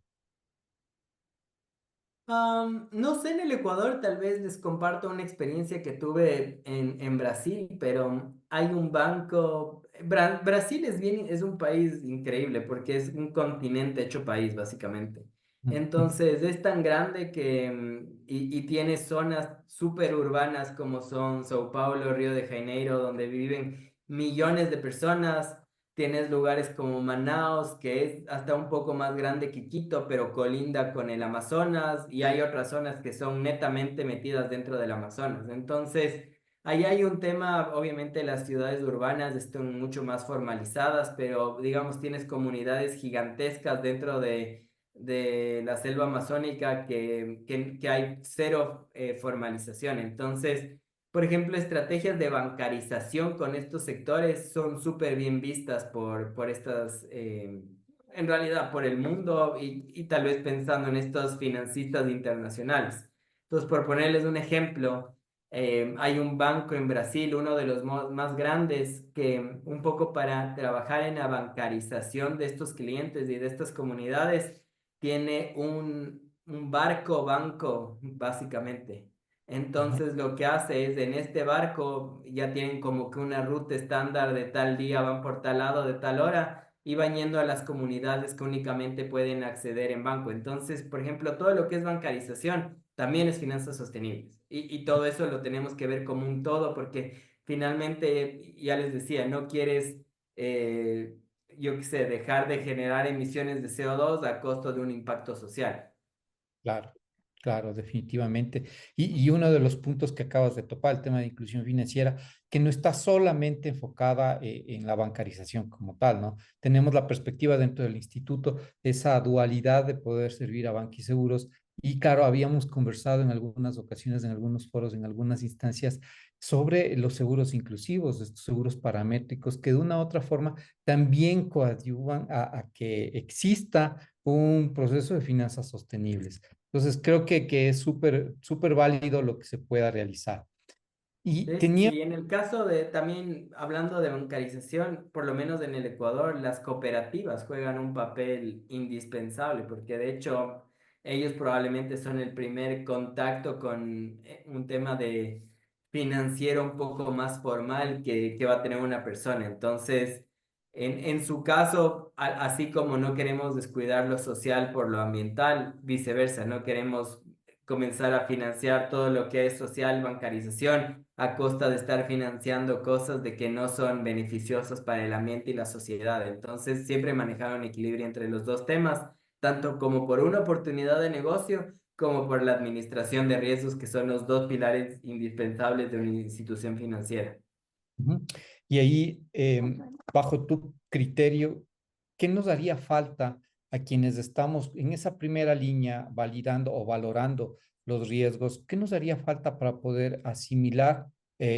No sé, en el Ecuador tal vez les comparto una experiencia que tuve en Brasil, pero hay un banco. Brasil es un país increíble porque es un continente hecho país, básicamente. Entonces es tan grande que y tiene zonas súper urbanas como son Sao Paulo, Río de Janeiro, donde viven millones de personas. Tienes lugares como Manaos, que es hasta un poco más grande que Quito, pero colinda con el Amazonas, y hay otras zonas que son netamente metidas dentro del Amazonas. Entonces, ahí hay un tema, obviamente las ciudades urbanas están mucho más formalizadas, pero digamos tienes comunidades gigantescas dentro de la selva amazónica que hay cero formalización. Entonces, por ejemplo, estrategias de bancarización con estos sectores son súper bien vistas por estas, en realidad por el mundo y tal vez pensando en estos financistas internacionales. Entonces, por ponerles un ejemplo, hay un banco en Brasil, uno de los más grandes, que un poco para trabajar en la bancarización de estos clientes y de estas comunidades, tiene un barco banco, básicamente. Ajá. Entonces lo que hace es en este barco ya tienen como que una ruta estándar de tal día van por tal lado de tal hora y van yendo a las comunidades que únicamente pueden acceder en banco. Entonces, por ejemplo, todo lo que es bancarización también es finanzas sostenibles y todo eso lo tenemos que ver como un todo porque finalmente, ya les decía, no quieres, eh, yo qué sé, dejar de generar emisiones de CO2 a costo de un impacto social. Claro, claro, definitivamente. Y uno de los puntos que acabas de topar, el tema de inclusión financiera, que no está solamente enfocada en la bancarización como tal, ¿no? Tenemos la perspectiva dentro del instituto, esa dualidad de poder servir a seguros. Y claro, habíamos conversado en algunas ocasiones, en algunos foros, en algunas instancias, sobre los seguros inclusivos, estos seguros paramétricos, que de una u otra forma también coadyuvan a que exista un proceso de finanzas sostenibles. Entonces, creo que es súper válido lo que se pueda realizar. Y tenía, Sí, en el caso de también hablando de bancarización, por lo menos en el Ecuador, las cooperativas juegan un papel indispensable porque de hecho ellos probablemente son el primer contacto con un tema de financiero un poco más formal que va a tener una persona. Entonces, en su caso, así como no queremos descuidar lo social por lo ambiental, viceversa, no queremos comenzar a financiar todo lo que es social, bancarización, a costa de estar financiando cosas de que no son beneficiosas para el ambiente y la sociedad. Entonces, siempre manejar un equilibrio entre los dos temas, tanto como por una oportunidad de negocio, como por la administración de riesgos, que son los dos pilares indispensables de una institución financiera. ujú, y ahí, bajo tu criterio, ¿qué nos haría falta a quienes estamos en esa primera línea validando o valorando los riesgos? ¿Qué nos haría falta para poder asimilar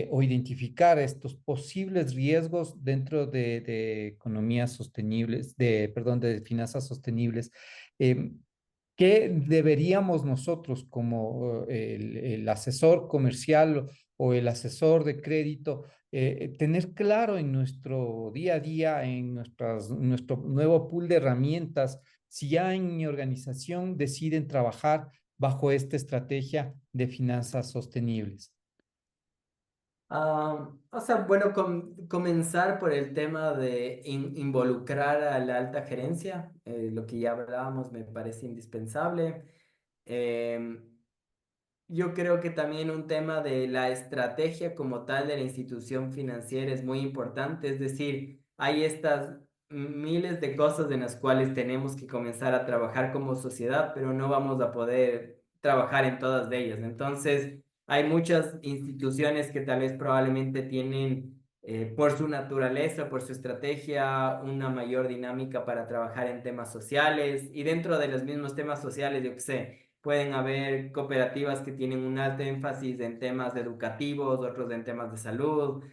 o identificar estos posibles riesgos dentro de economías sostenibles, perdón, de finanzas sostenibles? Em, ¿Qué deberíamos nosotros como el asesor comercial o el asesor de crédito tener claro en nuestro día a día, en nuestro nuevo pool de herramientas, si ya en mi organización deciden trabajar bajo esta estrategia de finanzas sostenibles? O sea, bueno, comenzar por el tema de involucrar a la alta gerencia, lo que ya hablábamos me parece indispensable. Em, yo creo que también un tema de la estrategia como tal de la institución financiera es muy importante, es decir, hay estas miles de cosas en las cuales tenemos que comenzar a trabajar como sociedad, pero no vamos a poder trabajar en todas de ellas. Entonces, hay muchas instituciones que tal vez probablemente tienen por su naturaleza, por su estrategia, una mayor dinámica para trabajar en temas sociales y dentro de los mismos temas sociales, yo qué sé, pueden haber cooperativas que tienen un alto énfasis en temas educativos, otros en temas de salud,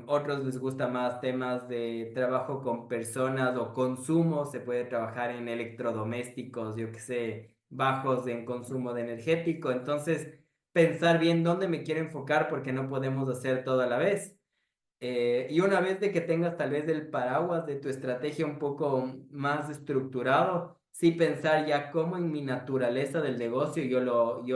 otros les gusta más temas de trabajo con personas o consumo, se puede trabajar en electrodomésticos, yo qué sé, bajos en consumo de energético, entonces pensar bien dónde me quiero enfocar porque no podemos hacer todo a la vez. Y una vez de que tengas tal vez el paraguas de tu estrategia un poco más estructurado, sí pensar ya cómo en mi naturaleza del negocio yo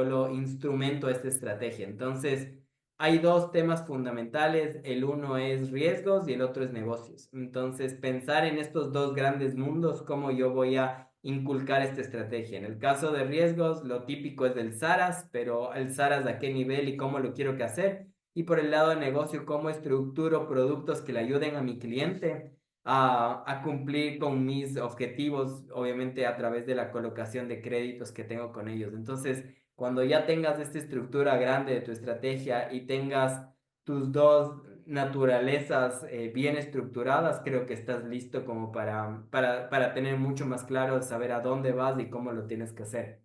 lo instrumento a esta estrategia. Entonces, hay dos temas fundamentales, el uno es riesgos y el otro es negocios. Entonces, pensar en estos dos grandes mundos, cómo yo voy a inculcar esta estrategia. En el caso de riesgos, lo típico es del SARAS, pero el SARAS a qué nivel y cómo lo quiero que hacer. Y por el lado de negocio, cómo estructuro productos que le ayuden a mi cliente a cumplir con mis objetivos, obviamente a través de la colocación de créditos que tengo con ellos. Entonces, cuando ya tengas esta estructura grande de tu estrategia y tengas tus dos naturalezas bien estructuradas, creo que estás listo como para tener mucho más claro saber a dónde vas y cómo lo tienes que hacer.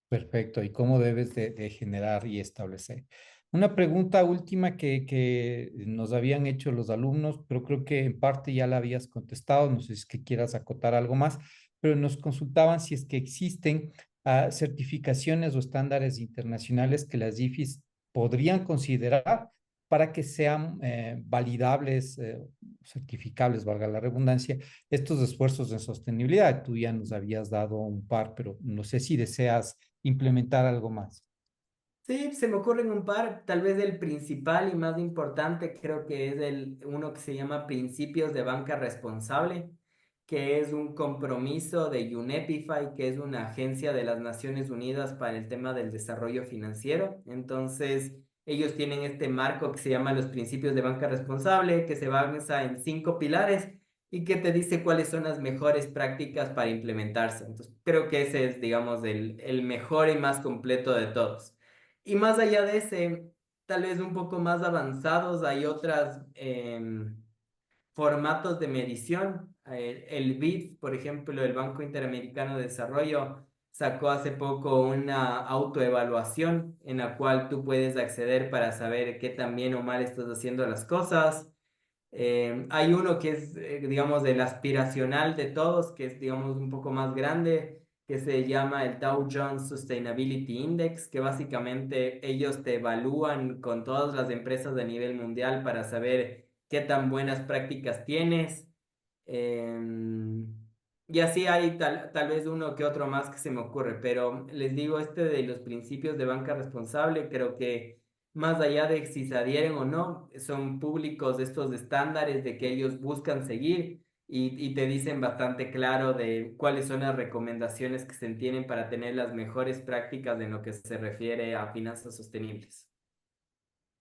Perfecto. ¿Y cómo debes de generar y establecer? Una pregunta última que nos habían hecho los alumnos, pero creo que en parte ya la habías contestado, no sé si es que quieras acotar algo más, pero nos consultaban si es que existen certificaciones o estándares internacionales que las IFIs podrían considerar para que sean validables, certificables, valga la redundancia, estos esfuerzos de sostenibilidad. Tú ya nos habías dado un par, pero no sé si deseas implementar algo más. Sí, se me ocurren un par, tal vez el principal y más importante creo que es uno que se llama Principios de Banca Responsable, que es un compromiso de UNEPIFY, que es una agencia de las Naciones Unidas para el tema del desarrollo financiero. Entonces, ellos tienen este marco que se llama los Principios de Banca Responsable, que se basa en 5 pilares y que te dice cuáles son las mejores prácticas para implementarse. Entonces, creo que ese es, digamos, el mejor y más completo de todos. Y más allá de ese, tal vez un poco más avanzados, hay otros formatos de medición. El BID, por ejemplo, el Banco Interamericano de Desarrollo, sacó hace poco una autoevaluación en la cual tú puedes acceder para saber qué tan bien o mal estás haciendo las cosas. Hay uno que es, digamos, el aspiracional de todos, que es, digamos, un poco más grande, que se llama el Dow Jones Sustainability Index, que básicamente ellos te evalúan con todas las empresas de nivel mundial para saber qué tan buenas prácticas tienes. Em, y así hay tal vez uno que otro más que se me ocurre, pero les digo, este de los principios de banca responsable, creo que más allá de si se adhieren o no, son públicos estos estándares de que ellos buscan seguir y te dicen bastante claro de cuáles son las recomendaciones que se tienen para tener las mejores prácticas en lo que se refiere a finanzas sostenibles.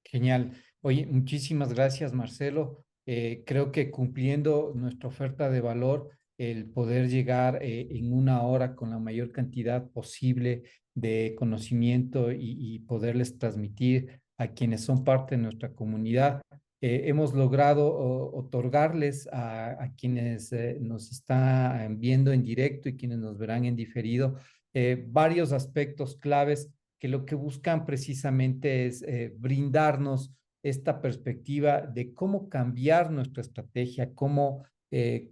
Genial. Oye, muchísimas gracias, Marcelo. Creo que cumpliendo nuestra oferta de valor, el poder llegar en una hora con la mayor cantidad posible de conocimiento y poderles transmitir a quienes son parte de nuestra comunidad, hemos logrado otorgarles a quienes nos están viendo en directo y quienes nos verán en diferido varios aspectos claves que lo que buscan precisamente es brindarnos esta perspectiva de cómo cambiar nuestra estrategia, cómo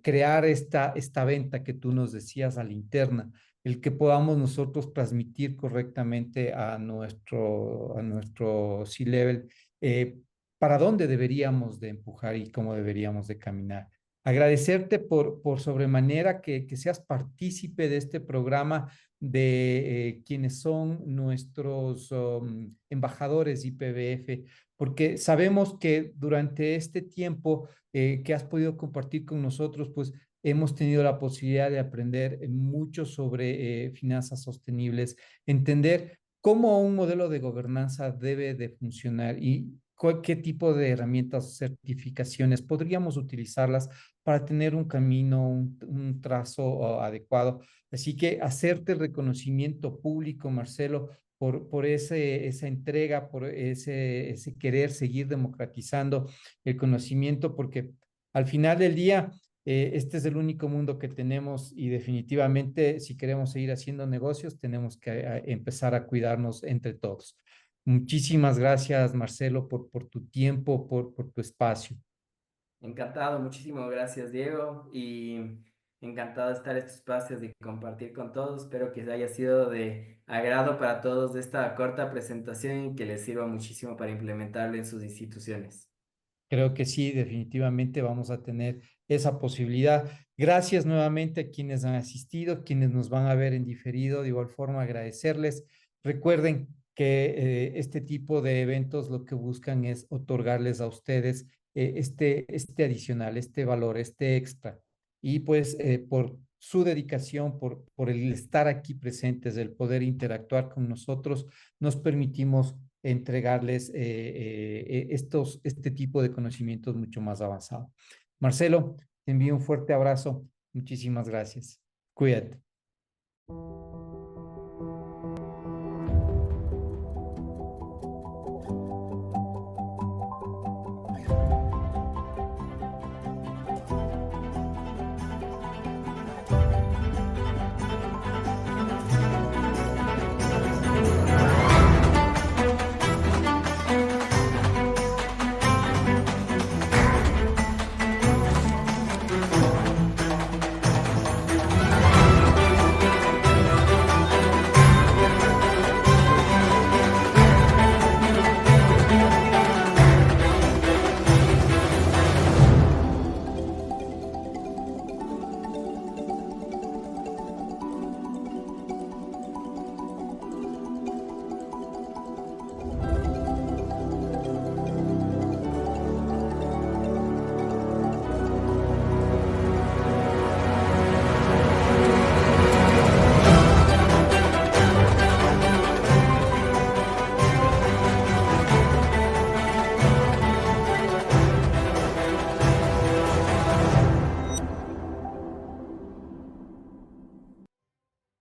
crear esta venta que tú nos decías a la interna, el que podamos nosotros transmitir correctamente a nuestro C-Level para dónde deberíamos de empujar y cómo deberíamos de caminar. Agradecerte por sobremanera que seas partícipe de este programa de quienes son nuestros embajadores IPBF, porque sabemos que durante este tiempo que has podido compartir con nosotros, pues hemos tenido la posibilidad de aprender mucho sobre finanzas sostenibles, entender cómo un modelo de gobernanza debe de funcionar y qué tipo de herramientas o certificaciones podríamos utilizarlas para tener un camino, un trazo adecuado. Así que hacerte el reconocimiento público, Marcelo, por esa entrega, por ese querer seguir democratizando el conocimiento, porque al final del día, este es el único mundo que tenemos y definitivamente si queremos seguir haciendo negocios, tenemos que empezar a cuidarnos entre todos. Muchísimas gracias, Marcelo, por tu tiempo, por tu espacio. Encantado, muchísimas gracias, Diego, y encantado de estar en estos espacios y compartir con todos. Espero que haya sido de agrado para todos esta corta presentación y que les sirva muchísimo para implementarlo en sus instituciones. Creo que sí, definitivamente vamos a tener esa posibilidad. Gracias nuevamente a quienes han asistido, quienes nos van a ver en diferido. De igual forma, agradecerles. Recuerden que este tipo de eventos lo que buscan es otorgarles a ustedes este adicional, este valor, este extra. Y pues por su dedicación, por el estar aquí presentes, el poder interactuar con nosotros, nos permitimos entregarles este tipo de conocimientos mucho más avanzados. Marcelo, te envío un fuerte abrazo. Muchísimas gracias. Cuídate.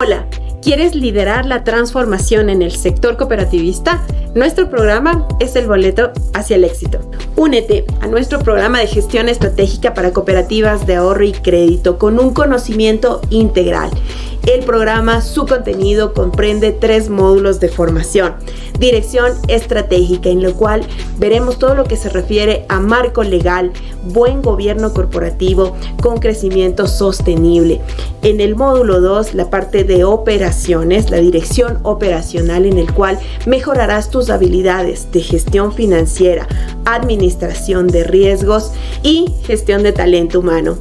Hola, ¿quieres liderar la transformación en el sector cooperativista? Nuestro programa es el boleto hacia el éxito. Únete a nuestro programa de gestión estratégica para cooperativas de ahorro y crédito con un conocimiento integral. El programa, su contenido comprende 3 módulos de formación. Dirección estratégica, en lo cual veremos todo lo que se refiere a marco legal, buen gobierno corporativo con crecimiento sostenible. En el módulo 2, la parte de operaciones, la dirección operacional, en el cual mejorarás tus habilidades de gestión financiera, administración de riesgos y gestión de talento humano.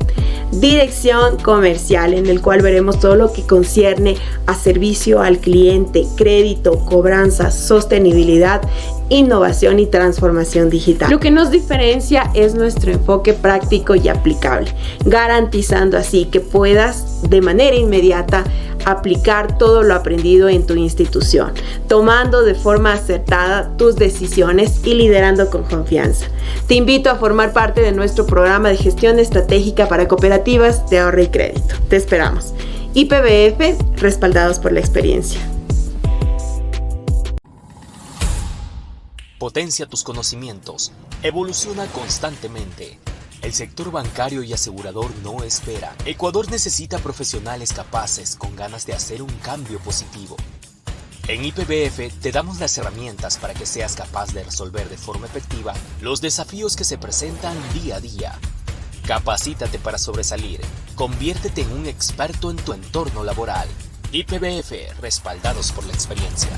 Dirección comercial, en el cual veremos todo lo que concierne a servicio al cliente, crédito, cobranza, sostenibilidad, innovación y transformación digital. Lo que nos diferencia es nuestro enfoque práctico y aplicable, garantizando así que puedas de manera inmediata aplicar todo lo aprendido en tu institución, tomando de forma acertada tus decisiones y liderando con confianza. Te invito a formar parte de nuestro programa de gestión estratégica para cooperativas de ahorro y crédito. Te esperamos. IPBF, respaldados por la experiencia. Potencia tus conocimientos. Evoluciona constantemente. El sector bancario y asegurador no espera. Ecuador necesita profesionales capaces con ganas de hacer un cambio positivo. En IPBF te damos las herramientas para que seas capaz de resolver de forma efectiva los desafíos que se presentan día a día. Capacítate para sobresalir. Conviértete en un experto en tu entorno laboral. IPBF, respaldados por la experiencia.